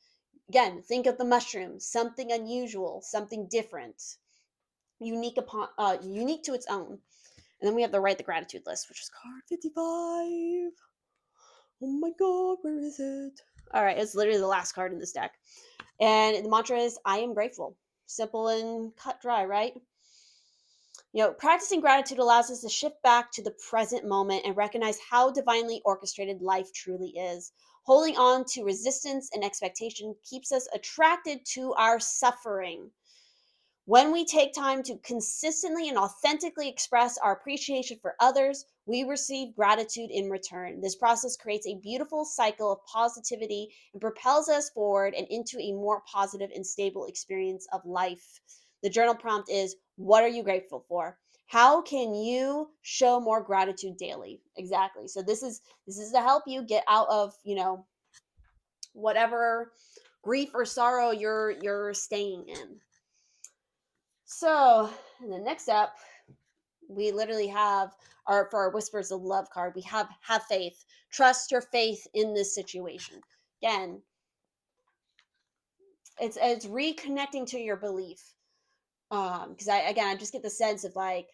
Again, think of the mushroom, something unusual, something different, unique to its own. And then we have to write the gratitude list, which is card 55. Oh my god, where is it? All right, it's literally the last card in this deck. And the mantra is, I am grateful. Simple and cut dry, right? Practicing gratitude allows us to shift back to the present moment and recognize how divinely orchestrated life truly is. Holding on to resistance and expectation keeps us attracted to our suffering. When we take time to consistently and authentically express our appreciation for others, we receive gratitude in return. This process creates a beautiful cycle of positivity and propels us forward and into a more positive and stable experience of life. The journal prompt is, what are you grateful for? How can you show more gratitude daily? Exactly. So this is to help you get out of, whatever grief or sorrow you're staying in. So, in the next up, we literally have our for our whispers of love card. We have faith. Trust your faith in this situation. Again, it's reconnecting to your belief. Because I just get the sense of like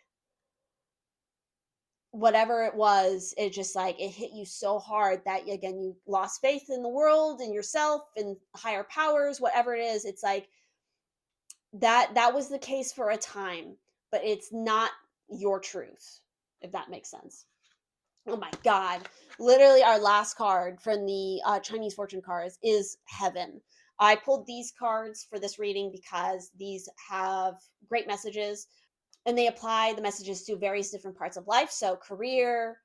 whatever it was, it just like it hit you so hard that again you lost faith in the world and yourself and higher powers, whatever it is. It's like that was the case for a time, but it's not your truth, if that makes sense. Oh my god. Literally our last card from the Chinese fortune cards is heaven. I pulled these cards for this reading because these have great messages and they apply the messages to various different parts of life. So career,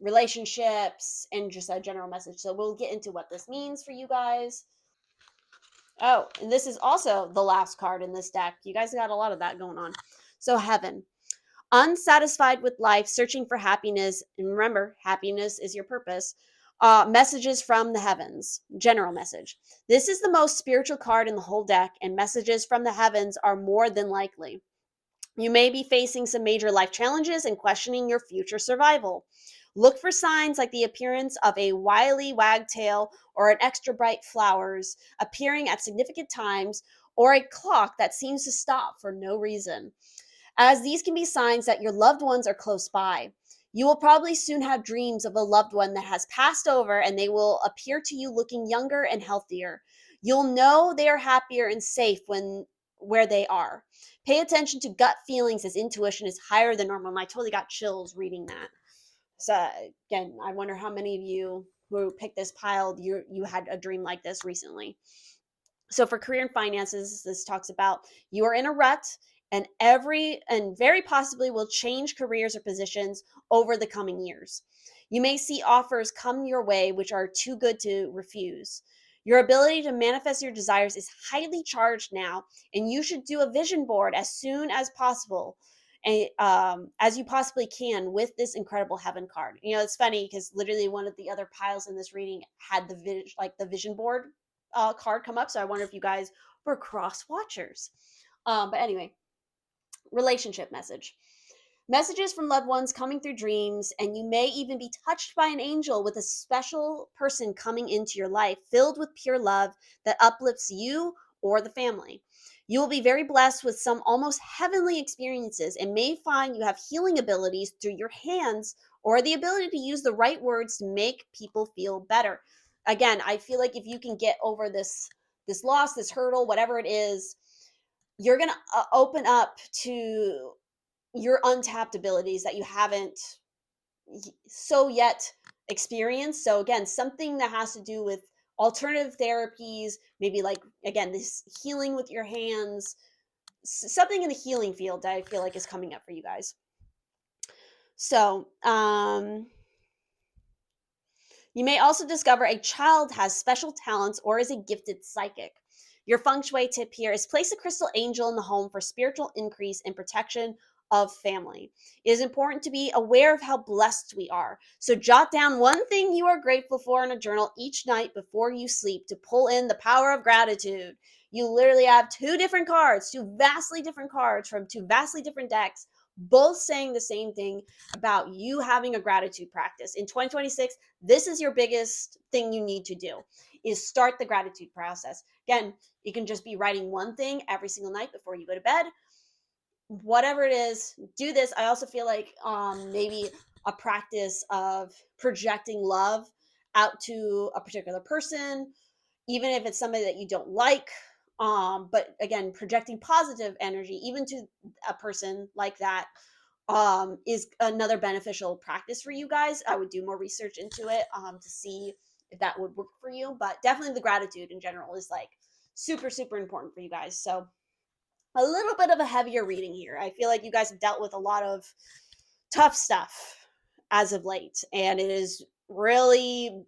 relationships, and just a general message. So we'll get into what this means for you guys. Oh, and this is also the last card in this deck. You guys got a lot of that going on. So heaven. Unsatisfied with life, searching for happiness, and remember, happiness is your purpose. Messages from the heavens, general message. This is the most spiritual card in the whole deck, and messages from the heavens are more than likely. You may be facing some major life challenges and questioning your future survival. Look for signs like the appearance of a wily wagtail or an extra bright flowers appearing at significant times or a clock that seems to stop for no reason, as these can be signs that your loved ones are close by. You will probably soon have dreams of a loved one that has passed over and they will appear to you looking younger and healthier. You'll know they are happier and safe when where they are. Pay attention to gut feelings as intuition is higher than normal. And I totally got chills reading that. So again, I wonder how many of you who picked this pile, you had a dream like this recently. So for career and finances, this talks about you are in a rut and very possibly will change careers or positions over the coming years. You may see offers come your way which are too good to refuse. Your ability to manifest your desires is highly charged now, and you should do a vision board as soon as possible, and, as you possibly can with this incredible heaven card. You know, it's funny because literally one of the other piles in this reading had the vision board card come up. So I wonder if you guys were cross watchers. But anyway, relationship message. Messages from loved ones coming through dreams, and you may even be touched by an angel with a special person coming into your life filled with pure love that uplifts you or the family. You will be very blessed with some almost heavenly experiences and may find you have healing abilities through your hands or the ability to use the right words to make people feel better. Again, I feel like if you can get over this loss, this hurdle, whatever it is, you're going to open up to your untapped abilities that you haven't so yet experienced. So again, something that has to do with alternative therapies, maybe like again this healing with your hands, something in the healing field that I feel like is coming up for you guys. So you may also discover a child has special talents or is a gifted psychic. Your feng shui tip here is place a crystal angel in the home for spiritual increase and protection of family. It is important to be aware of how blessed we are. So jot down one thing you are grateful for in a journal each night before you sleep to pull in the power of gratitude. You literally have two different cards, two vastly different cards from two vastly different decks, both saying the same thing about you having a gratitude practice. In 2026, this is your biggest thing you need to do is start the gratitude process. Again, you can just be writing one thing every single night before you go to bed. Whatever it is, do this. I also feel like maybe a practice of projecting love out to a particular person, even if it's somebody that you don't like. But again, projecting positive energy even to a person like that is another beneficial practice for you guys. I would do more research into it to see if that would work for you, but definitely the gratitude in general is like super super important for you guys. So a little bit of a heavier reading here. I feel like you guys have dealt with a lot of tough stuff as of late, and it is really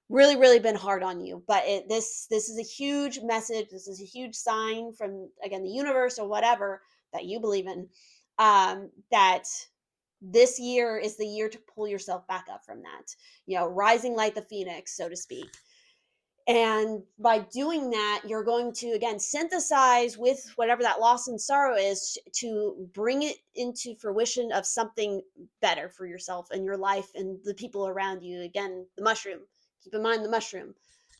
been hard on you. But this is a huge message. This is a huge sign from again the universe or whatever that you believe in, that this year is the year to pull yourself back up from that, you know, rising like the phoenix, so to speak. And by doing that, you're going to, again, synthesize with whatever that loss and sorrow is to bring it into fruition of something better for yourself and your life and the people around you. Again, the mushroom. Keep in mind the mushroom.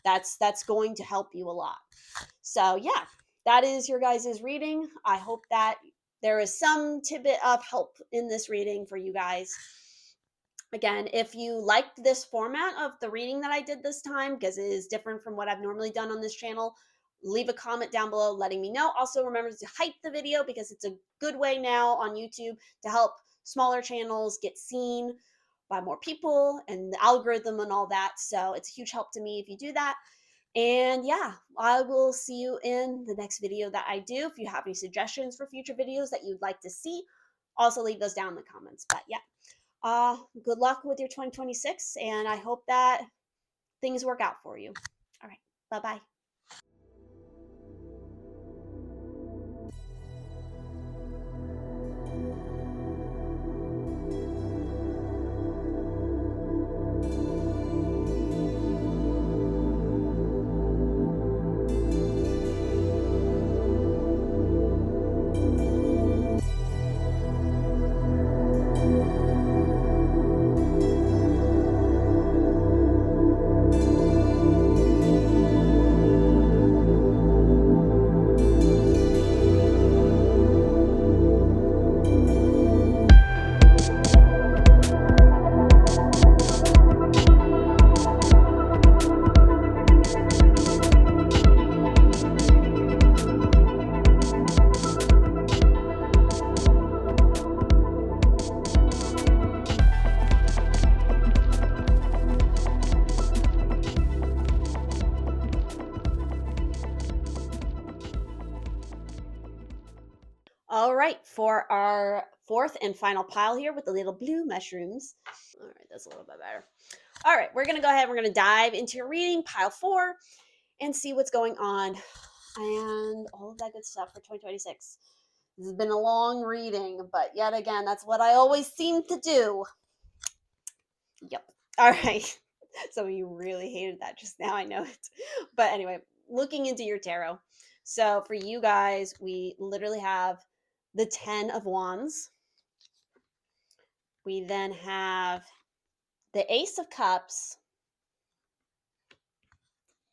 That's going to help you a lot. So, yeah, that is your guys' reading. I hope that there is some tidbit of help in this reading for you guys. Again, if you liked this format of the reading that I did this time, because it is different from what I've normally done on this channel, leave a comment down below letting me know. Also, remember to hype the video because it's a good way now on YouTube to help smaller channels get seen by more people and the algorithm and all that. So it's a huge help to me if you do that. And yeah, I will see you in the next video that I do. If you have any suggestions for future videos that you'd like to see, also leave those down in the comments. But yeah, good luck with your 2026, and I hope that things work out for you. All right, bye bye. All right, for our fourth and final pile here with the little blue mushrooms. All right, that's a little bit better. All right, we're gonna go ahead. We're gonna dive into your reading, pile 4, and see what's going on and all of that good stuff for 2026. This has been a long reading, but yet again, that's what I always seem to do. Yep. All right. Some of you really hated that just now. I know it. But anyway, looking into your tarot. So for you guys, we literally have the 10 of Wands. We then have the Ace of Cups.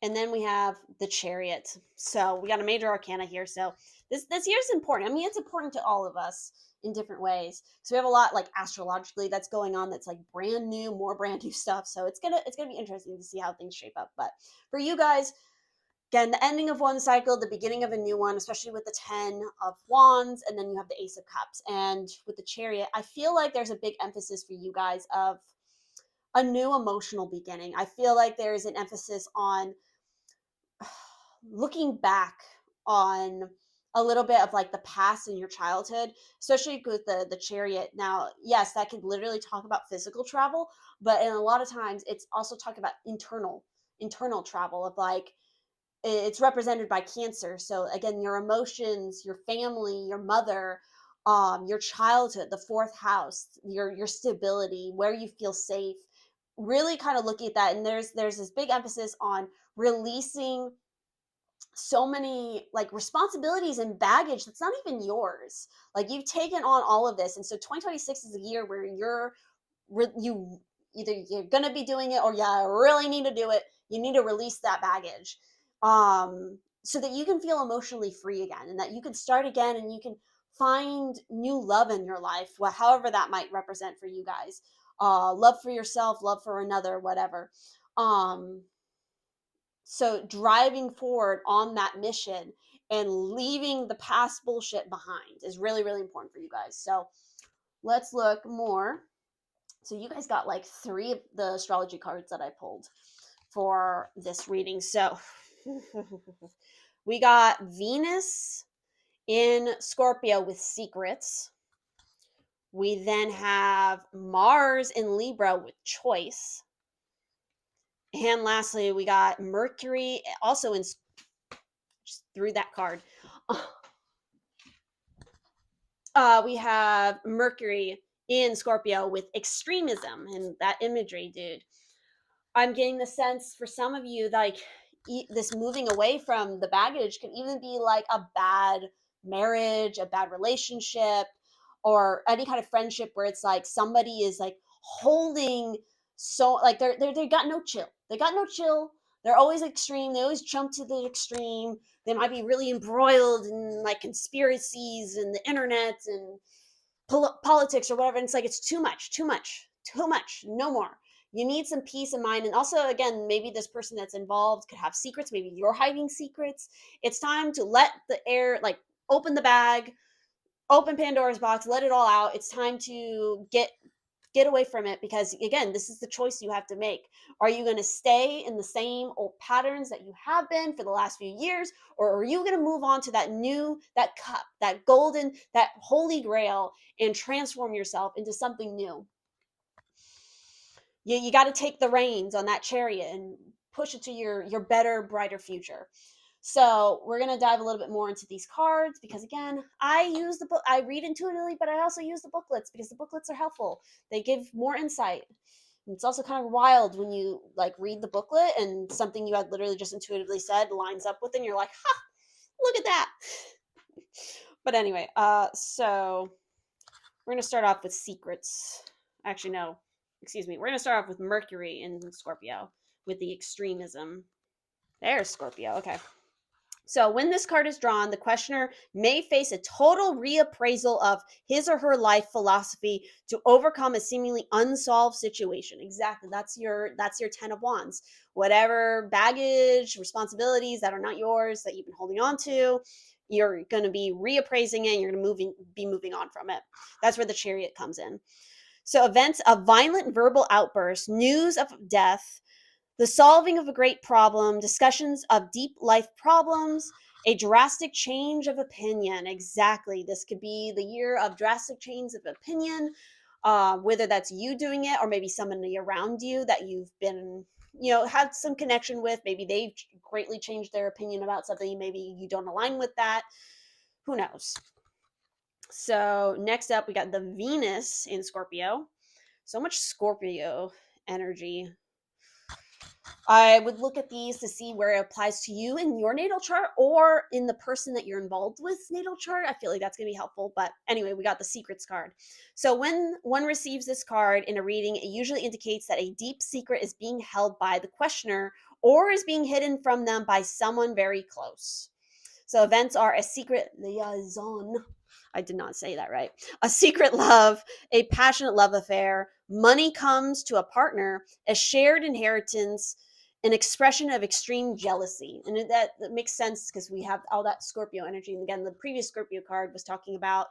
And then we have the Chariot. So we got a major arcana here. So this year is important. I mean, it's important to all of us in different ways. So we have a lot like astrologically that's going on that's like brand new, more brand new stuff. So it's gonna be interesting to see how things shape up. But for you guys, again, the ending of one cycle, the beginning of a new one, especially with the 10 of Wands, and then you have the Ace of Cups. And with the Chariot, I feel like there's a big emphasis for you guys of a new emotional beginning. I feel like there's an emphasis on looking back on a little bit of like the past in your childhood, especially with the Chariot. Now, yes, that could literally talk about physical travel, but in a lot of times it's also talking about internal travel of like it's represented by Cancer. So again, your emotions, your family, your mother, your childhood, the fourth house, your stability, where you feel safe. Really kind of looking at that, and there's this big emphasis on releasing so many like responsibilities and baggage that's not even yours. Like you've taken on all of this, and so 2026 is a year where you either you're gonna be doing it or you really need to do it. You need to release that baggage, so that you can feel emotionally free again, and that you can start again, and you can find new love in your life, however that might represent for you guys. Love for yourself, love for another, whatever. Um, so driving forward on that mission and leaving the past bullshit behind is really, really important for you guys. So let's look more. So you guys got like 3 of the astrology cards that I pulled for this reading. So we got Venus in Scorpio with secrets. We then have Mars in Libra with choice. And lastly, we got Mercury also in, just threw that card. We have Mercury in Scorpio with extremism and that imagery, dude. I'm getting the sense for some of you, like this moving away from the baggage can even be like a bad marriage, a bad relationship, or any kind of friendship where it's like somebody is like holding, so like they got no chill. They got no chill. They're always extreme. They always jump to the extreme. They might be really embroiled in like conspiracies and the internet and politics or whatever. And it's like it's too much, too much, too much. No more. You need some peace of mind. And also, again, maybe this person that's involved could have secrets. Maybe you're hiding secrets. It's time to let the air, like, open the bag, open Pandora's box, let it all out. It's time to get away from it, because again, this is the choice you have to make. Are you going to stay in the same old patterns that you have been for the last few years, or are you going to move on to that new, that cup, that golden, that holy grail, and transform yourself into something new? You got to take the reins on that chariot and push it to your better, brighter future. So we're going to dive a little bit more into these cards, because again, I use the book, I read intuitively, but I also use the booklets because the booklets are helpful. They give more insight. And it's also kind of wild when you like read the booklet and something you had literally just intuitively said lines up with it, and you're like, ha, look at that. But anyway, so we're going to start off with secrets. Actually, no, excuse me. We're going to start off with Mercury in Scorpio with the extremism. There's Scorpio. Okay. So when this card is drawn, the questioner may face a total reappraisal of his or her life philosophy to overcome a seemingly unsolved situation. Exactly. That's your 10 of wands. Whatever baggage, responsibilities that are not yours that you've been holding on to, you're going to be reappraising it, and you're going to be moving on from it. That's where the chariot comes in. So events of violent verbal outbursts, news of death, the solving of a great problem, discussions of deep life problems, a drastic change of opinion. Exactly. This could be the year of drastic change of opinion, whether that's you doing it or maybe somebody around you that you've been, had some connection with. Maybe they've greatly changed their opinion about something. Maybe you don't align with that. Who knows? So next up, we got the Venus in Scorpio. So much Scorpio energy. I would look at these to see where it applies to you in your natal chart or in the person that you're involved with natal chart. I feel like that's going to be helpful. But anyway, we got the secrets card. So when one receives this card in a reading, it usually indicates that a deep secret is being held by the questioner or is being hidden from them by someone very close. So events are a secret liaison. I did not say that right. A secret love, a passionate love affair, money comes to a partner, a shared inheritance, an expression of extreme jealousy. And that makes sense because we have all that Scorpio energy. And again, the previous Scorpio card was talking about,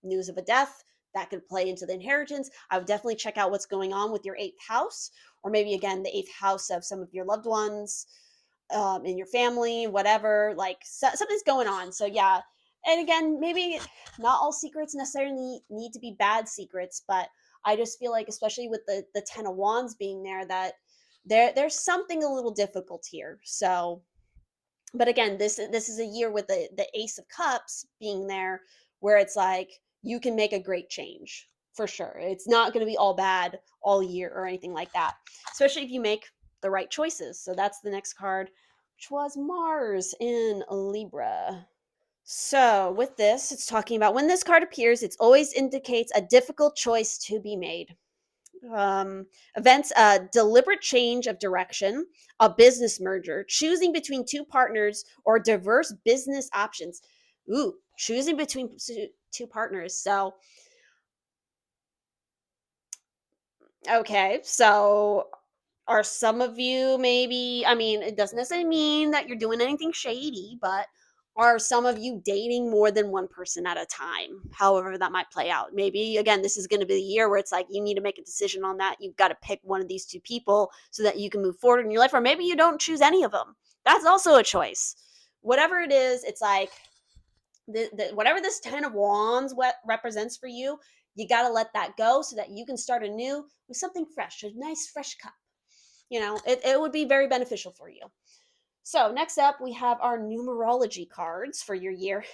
news of a death that could play into the inheritance. I would definitely check out what's going on with your 8th house, or maybe again, the 8th house of some of your loved ones, in your family, whatever, like something's going on. So yeah. And again, maybe not all secrets necessarily need to be bad secrets, but I just feel like, especially with the 10 of wands being there, that there's something a little difficult here. So, but again, this is a year with the ace of cups being there, where it's like you can make a great change for sure. It's not going to be all bad all year or anything like that, especially if you make the right choices. So that's the next card, which was Mars in Libra. So with this, it's talking about when this card appears, it always indicates a difficult choice to be made. Events, a deliberate change of direction, a business merger, choosing between two partners or diverse business options. Ooh, choosing between two partners. So, okay, so are some of you maybe, I mean, it doesn't necessarily mean that you're doing anything shady, but are some of you dating more than one person at a time? However, that might play out. Maybe, again, this is going to be the year where it's like you need to make a decision on that. You've got to pick one of these two people so that you can move forward in your life, or maybe you don't choose any of them. That's also a choice. Whatever it is, it's like whatever this 10 of wands represents for you, you got to let that go so that you can start anew with something fresh, a nice fresh cup. It would be very beneficial for you. So next up, we have our numerology cards for your year.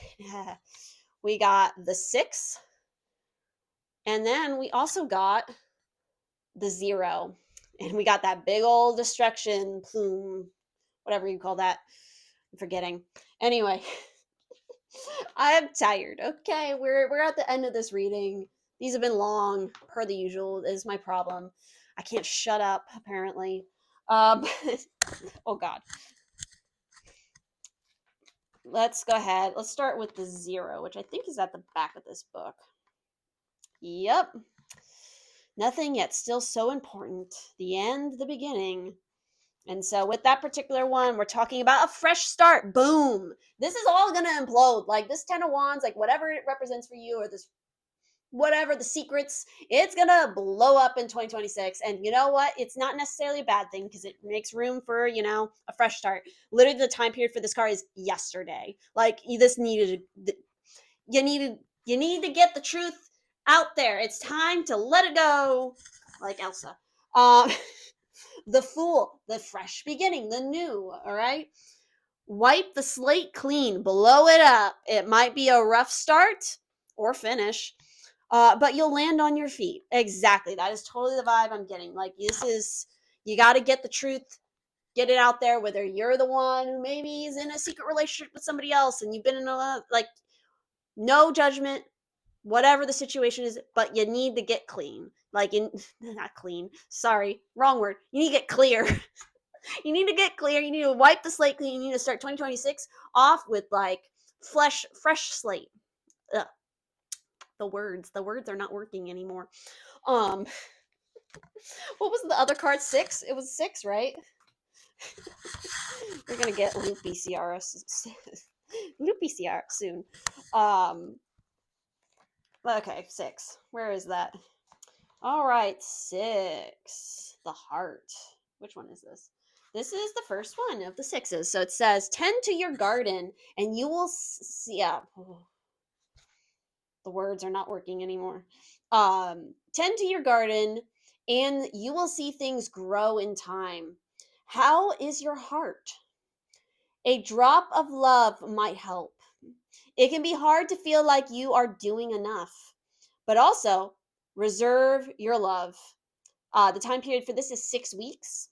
We got the 6, and then we also got the 0, and we got that big old destruction plume, whatever you call that. I'm forgetting. Anyway, I am tired. Okay, we're at the end of this reading. These have been long, per the usual. Is my problem. I can't shut up. Apparently. Oh God. Let's go ahead. Let's start with the 0, which I think is at the back of this book. Yep. Nothing yet still so important. The end, the beginning. And so with that particular one, we're talking about a fresh start. Boom. This is all going to implode. Like this 10 of Wands, like whatever it represents for you, or this whatever the secrets, it's going to blow up in 2026. And you know what? It's not necessarily a bad thing because it makes room for, a fresh start. Literally the time period for this card is yesterday. Like you need to get the truth out there. It's time to let it go. Like Elsa. The Fool, the fresh beginning, the new, all right? Wipe the slate clean, blow it up. It might be a rough start or finish, but you'll land on your feet. Exactly. That is totally the vibe I'm getting. Like, you got to get the truth, get it out there, whether you're the one who maybe is in a secret relationship with somebody else and you've been in no judgment, whatever the situation is, but you need to get clean. Not clean. Sorry, wrong word. You need to get clear. You need to get clear. You need to wipe the slate clean. You need to start 2026 off with fresh slate. Ugh. The words are not working anymore. What was the other card? 6? It was 6, right? We're gonna get loopy CR soon. Okay, 6. Where is that? All right, 6. The heart. Which one is this? This is the first one of the 6s. So it says, tend to your garden and you will see. Yeah. The words are not working anymore. Tend to your garden and you will see things grow in time. How is your heart? A drop of love might help. It can be hard to feel like you are doing enough, but also reserve your love. The time period for this is 6 weeks.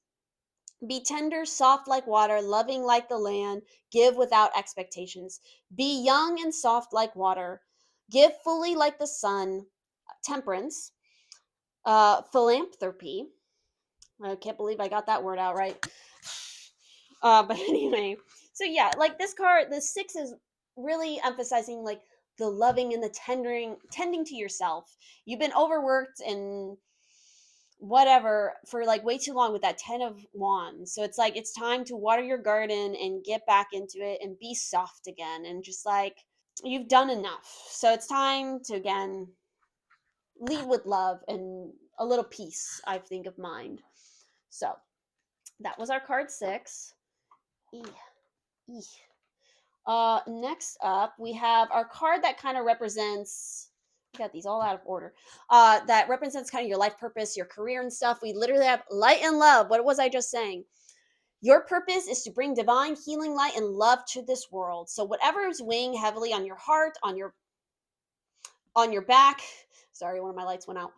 Be tender, soft like water, loving like the land, give without expectations. Be young and soft like water, give fully like the sun. Temperance, philanthropy. I can't believe I got that word out right. But anyway, so yeah, like this card, the 6 is really emphasizing like the loving and the tending to yourself. You've been overworked and whatever for like way too long with that 10 of Wands. So it's like it's time to water your garden and get back into it and be soft again and just like you've done enough. So it's time to again lead with love and a little peace, I think, of mind. So that was our card 6. Next up, we have our card that kind of represents. We got these all out of order. That represents kind of your life purpose, your career and stuff. We literally have light and love. What was I just saying? Your purpose is to bring divine healing light and love to this world. So whatever is weighing heavily on your heart, on your back. Sorry, one of my lights went out.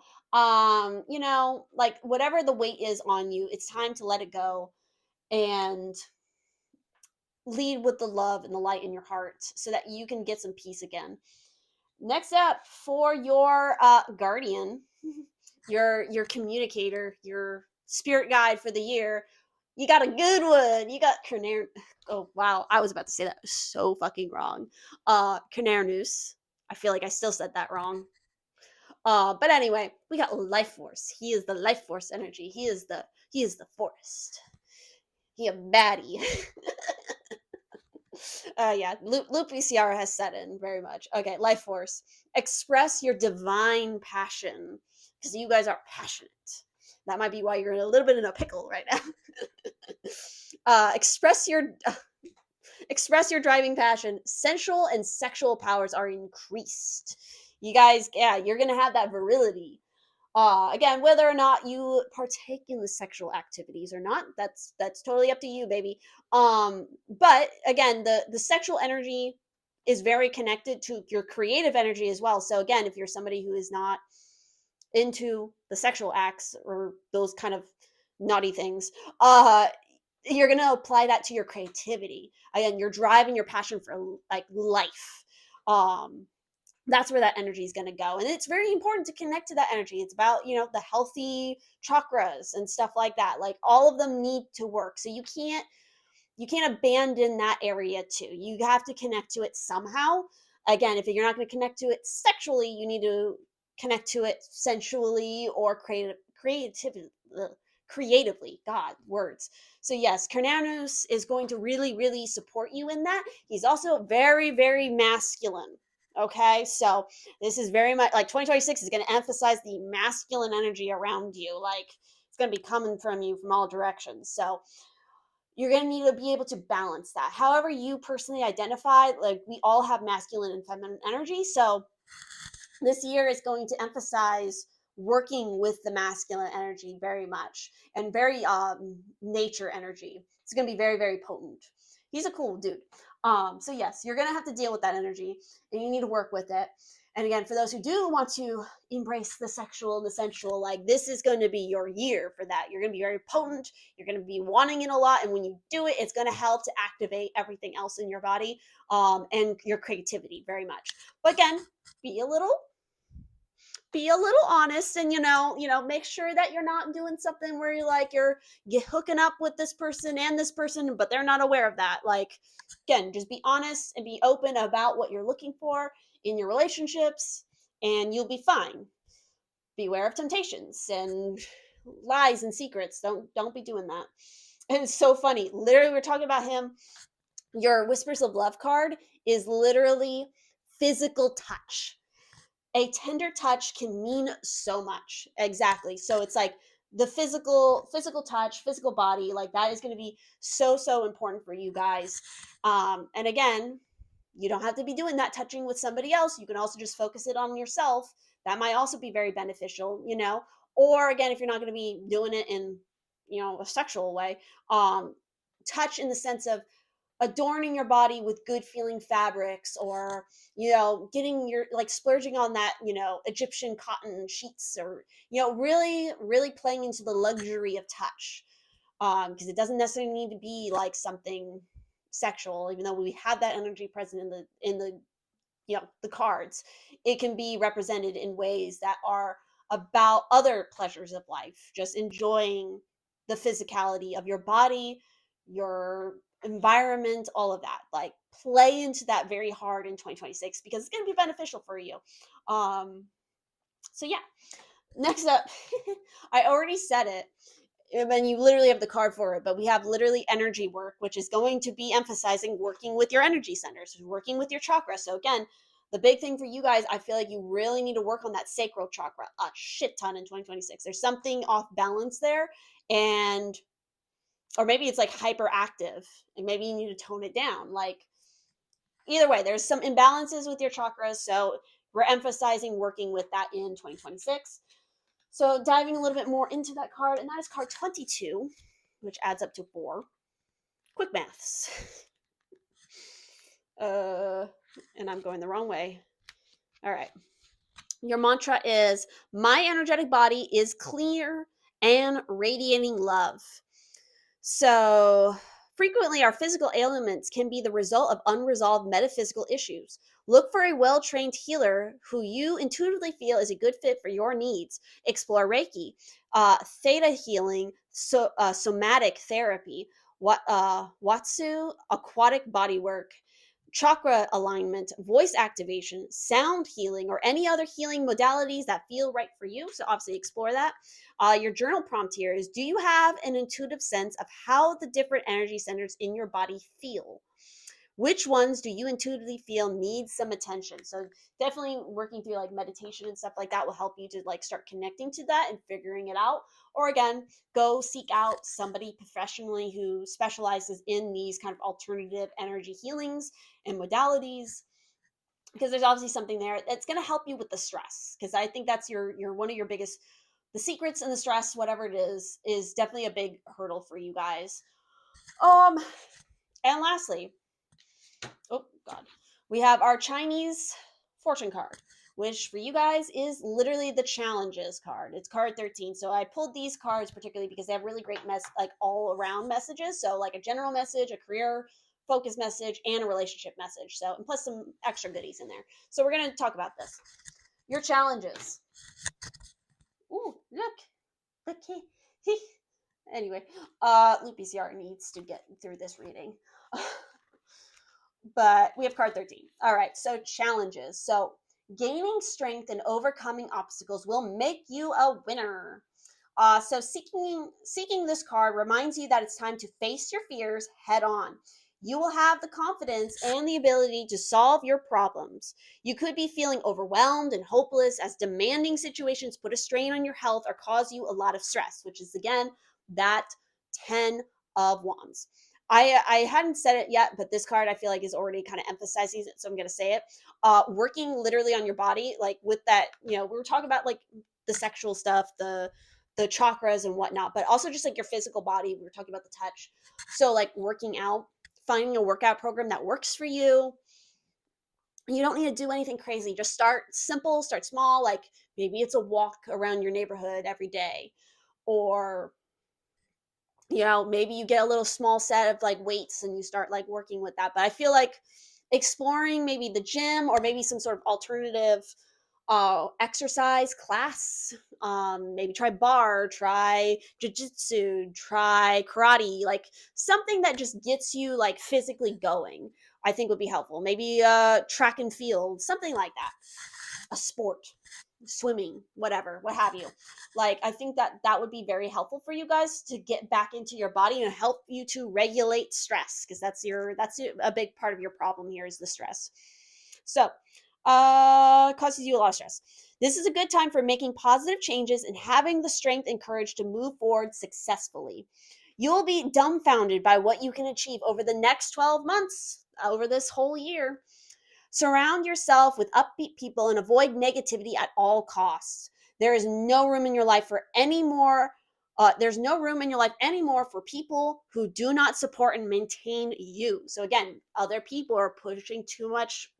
Like whatever the weight is on you, it's time to let it go and lead with the love and the light in your heart so that you can get some peace again. Next up, for your guardian, your communicator, your spirit guide for the year, you got a good one. You got Oh wow, I was about to say that so fucking wrong. Cernunnos. I feel like I still said that wrong. But anyway, we got life force. He is the life force energy. He is the forest. He a baddie. Yeah, Loop VCR has set in very much. Okay, life force. Express your divine passion because you guys are passionate. That might be why you're in a little bit in a pickle right now. Express your driving passion. Sensual and sexual powers are increased. You guys, yeah, you're gonna have that virility. Again, whether or not you partake in the sexual activities or not, that's totally up to you, baby. But again, the sexual energy is very connected to your creative energy as well. So again, if you're somebody who is not into the sexual acts or those kind of naughty things, you're going to apply that to your creativity. Again, your drive and your passion for like life. Um, that's where that energy is going to go. And it's very important to connect to that energy. It's about, the healthy chakras and stuff like that. Like all of them need to work. So you can't abandon that area too. You have to connect to it somehow. Again, if you're not going to connect to it sexually, you need to connect to it sensually or creatively. God, words. So yes, Carnanus is going to really, really support you in that. He's also very, very masculine. Okay, so this is very much like 2026 is going to emphasize the masculine energy around you. Like it's going to be coming from you from all directions. So you're going to need to be able to balance that. However, you personally identify, like we all have masculine and feminine energy. So this year is going to emphasize working with the masculine energy very much and very nature energy. It's going to be very, very potent. He's a cool dude. So yes, you're going to have to deal with that energy and you need to work with it. And again, for those who do want to embrace the sexual and the sensual, like this is going to be your year for that. You're going to be very potent. You're going to be wanting it a lot. And when you do it, it's going to help to activate everything else in your body and your creativity very much. But again, be a little honest and make sure that you're not doing something where you're hooking up with this person and this person but they're not aware of that. Like again, just be honest and be open about what you're looking for in your relationships and you'll be fine. Beware of temptations and lies and secrets. Don't be doing that. And it's so funny, literally we're talking about him. Your Whispers of Love card is literally physical touch. A tender touch can mean so much. Exactly. So it's like the physical touch, physical body, like that is going to be so important for you guys. And again, you don't have to be doing that touching with somebody else. You can also just focus it on yourself. That might also be very beneficial, or again, if you're not going to be doing it in a sexual way, touch in the sense of adorning your body with good feeling fabrics, or getting your like splurging on that Egyptian cotton sheets, or really really playing into the luxury of touch, because it doesn't necessarily need to be like something sexual, even though we have that energy present in the the cards. It can be represented in ways that are about other pleasures of life, just enjoying the physicality of your body, your environment, all of that. Like play into that very hard in 2026 because it's going to be beneficial for you. So yeah, next up, I already said it, and then you literally have the card for it, but we have literally energy work, which is going to be emphasizing working with your energy centers, working with your chakra. So again, the big thing for you guys, I feel like you really need to work on that sacral chakra a shit ton in 2026. There's something off balance there, and or maybe it's like hyperactive and maybe you need to tone it down. Like either way, there's some imbalances with your chakras, so we're emphasizing working with that in 2026. So diving a little bit more into that card, and that is card 22, which adds up to 4. Quick maths. And I'm going the wrong way. All right. Your mantra is, my energetic body is clear and radiating love. So frequently our physical ailments can be the result of unresolved metaphysical issues. Look for a well-trained healer who you intuitively feel is a good fit for your needs. Explore Reiki, theta healing, somatic therapy, Watsu, aquatic bodywork, chakra alignment, voice activation, sound healing, or any other healing modalities that feel right for you. So obviously explore that. Your journal prompt here is, do you have an intuitive sense of how the different energy centers in your body feel? Which ones do you intuitively feel need some attention? So definitely working through like meditation and stuff like that will help you to like start connecting to that and figuring it out. Or again, go seek out somebody professionally who specializes in these kind of alternative energy healings and modalities, because there's obviously something there that's going to help you with the stress, because I think that's your one of your biggest, the secrets and the stress, whatever it is definitely a big hurdle for you guys. And lastly, oh god, we have our Chinese fortune card, which for you guys is literally the challenges card. It's card 13. So I pulled these cards particularly because they have really great like all around messages. So like a general message, a career focus message, and a relationship message. So, and plus some extra goodies in there. So we're going to talk about this. Your challenges. Ooh, look. Anyway, Loopy CR needs to get through this reading. But we have card 13. All right, so challenges. So gaining strength and overcoming obstacles will make you a winner. So seeking this card reminds you that it's time to face your fears head on. You will have the confidence and the ability to solve your problems. You could be feeling overwhelmed and hopeless as demanding situations put a strain on your health or cause you a lot of stress, which is again that 10 of Wands. I hadn't said it yet, but this card I feel like is already kind of emphasizing it, so I'm going to say it. Working literally on your body, like with that, we were talking about like the sexual stuff, the chakras and whatnot, but also just like your physical body. We were talking about the touch. So like working out, finding a workout program that works for you. You don't need to do anything crazy. Just start simple, start small. Like maybe it's a walk around your neighborhood every day, or maybe you get a little small set of like weights and you start like working with that. But I feel like exploring maybe the gym or maybe some sort of alternative exercise class, maybe try bar, try jiu-jitsu, try karate, like something that just gets you like physically going, I think would be helpful. Maybe track and field, something like that, a sport, swimming, whatever, what have you. Like I think that would be very helpful for you guys to get back into your body and help you to regulate stress, because that's a big part of your problem here is the stress. So causes you a lot of stress. This is a good time for making positive changes and having the strength and courage to move forward successfully. You will be dumbfounded by what you can achieve over the next 12 months, over this whole year. Surround yourself with upbeat people and avoid negativity at all costs. There is no room in your life for any more. There's no room in your life anymore for people who do not support and maintain you. So again, other people are pushing too much,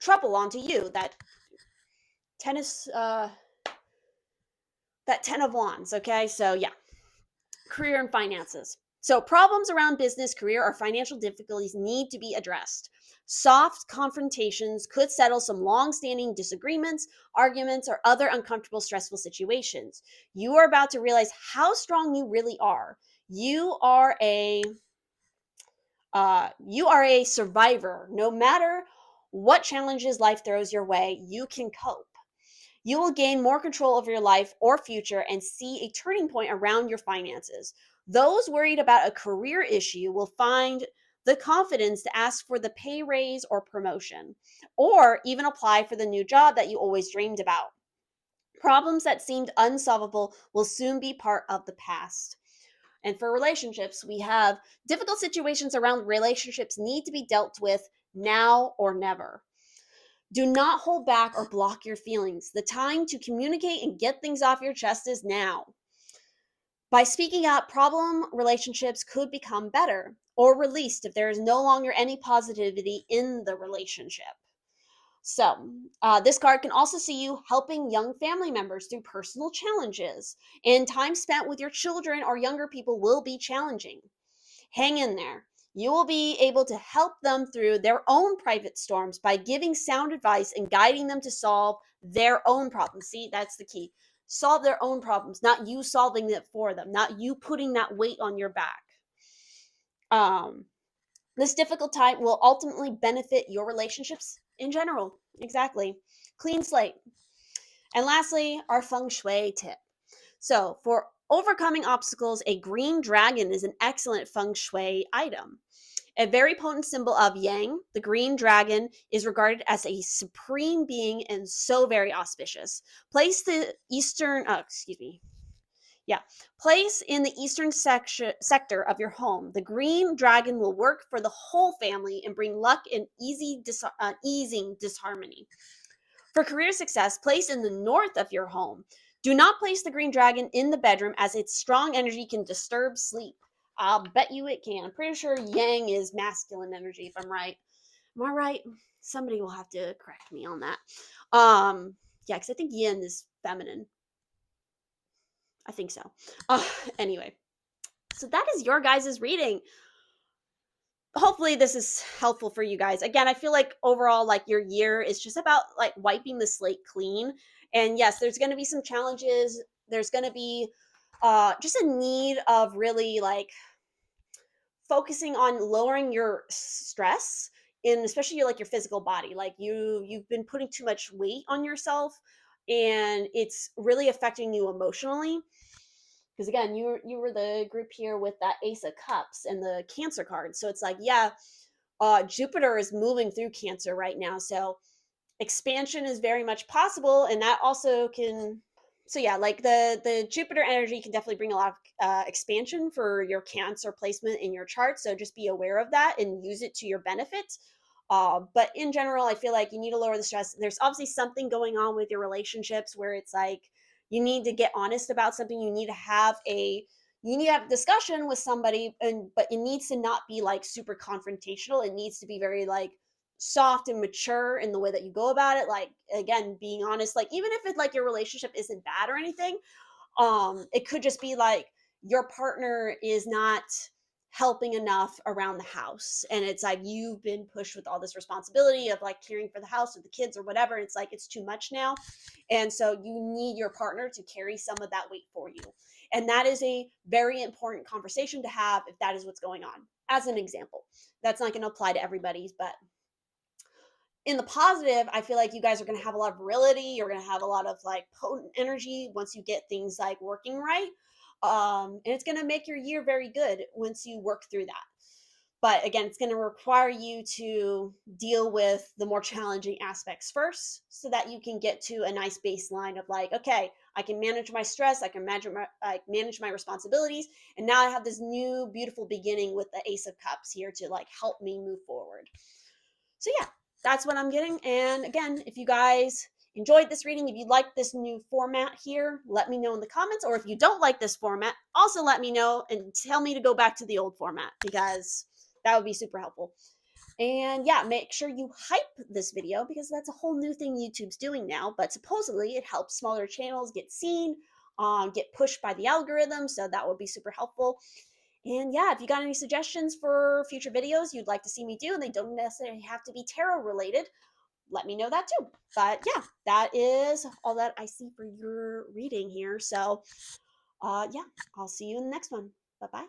trouble onto you. That 10 of Wands. Okay, so yeah, career and finances. So problems around business, career, or financial difficulties need to be addressed. Soft confrontations could settle some long-standing disagreements, arguments, or other uncomfortable, stressful situations. You are about to realize how strong you really are. You are a survivor. No matter what challenges life throws your way, you can cope. You will gain more control over your life or future and see a turning point around your finances. Those worried about a career issue will find the confidence to ask for the pay raise or promotion, or even apply for the new job that you always dreamed about. Problems that seemed unsolvable will soon be part of the past. And for relationships, we have difficult situations around relationships need to be dealt with now or never. Do not hold back or block your feelings. The time to communicate and get things off your chest is now. By speaking up, problem relationships could become better or released if there is no longer any positivity in the relationship. So, this card can also see you helping young family members through personal challenges, and time spent with your children or younger people will be challenging. Hang in there. You will be able to help them through their own private storms by giving sound advice and guiding them to solve their own problems. See, that's the key. Solve their own problems, not you solving it for them, not you putting that weight on your back. This difficult time will ultimately benefit your relationships in general. Exactly. Clean slate. And lastly, our feng shui tip. So, for overcoming obstacles, a green dragon is an excellent feng shui item. A very potent symbol of Yang, the green dragon is regarded as a supreme being and so very auspicious. Place in the eastern sector of your home. The green dragon will work for the whole family and bring luck and easing disharmony. For career success, place in the north of your home. Do not place the green dragon in the bedroom as its strong energy can disturb sleep. I'll bet you it can. I'm pretty sure Yang is masculine energy, if I'm right. Am I right? Somebody will have to correct me on that. Um, yeah, because I think yin is feminine. I think so. Uh, anyway, so that is your guys' reading. Hopefully this is helpful for you guys. Again, I feel like overall, like your year is just about like wiping the slate clean. And yes, there's going to be some challenges. There's going to be just a need of really like focusing on lowering your stress in especially like your physical body. Like you've been putting too much weight on yourself and it's really affecting you emotionally. Because again, you were the group here with that Ace of Cups and the Cancer card. So it's like, yeah, Jupiter is moving through Cancer right now. So expansion is very much possible, and that also can. So yeah, like the Jupiter energy can definitely bring a lot of expansion for your Cancer placement in your chart. So just be aware of that and use it to your benefit. But in general, I feel like you need to lower the stress. There's obviously something going on with your relationships where it's like you need to get honest about something. You need to have a discussion with somebody, and but it needs to not be like super confrontational. It needs to be very like soft and mature in the way that you go about it. Like again, being honest. Like even if it's like your relationship isn't bad or anything, it could just be like your partner is not helping enough around the house and it's like you've been pushed with all this responsibility of like caring for the house or the kids or whatever. It's like it's too much now, and so you need your partner to carry some of that weight for you, and that is a very important conversation to have if that is what's going on. As an example, that's not going to apply to everybody's, but in the positive, I feel like you guys are going to have a lot of virility. You're going to have a lot of like potent energy once you get things like working right. And it's going to make your year very good once you work through that. But again, it's going to require you to deal with the more challenging aspects first so that you can get to a nice baseline of like, okay, I can manage my stress, manage my responsibilities, and now I have this new beautiful beginning with the Ace of Cups here to like help me move forward. So yeah, that's what I'm getting. And again, if you guys enjoyed this reading, if you like this new format here, let me know in the comments. Or if you don't like this format, also let me know and tell me to go back to the old format because that would be super helpful. And yeah, make sure you hype this video because that's a whole new thing YouTube's doing now. But supposedly it helps smaller channels get seen, get pushed by the algorithm. So that would be super helpful. And yeah, if you got any suggestions for future videos you'd like to see me do, and they don't necessarily have to be tarot related, let me know that too. But yeah, that is all that I see for your reading here. So yeah, I'll see you in the next one. Bye bye.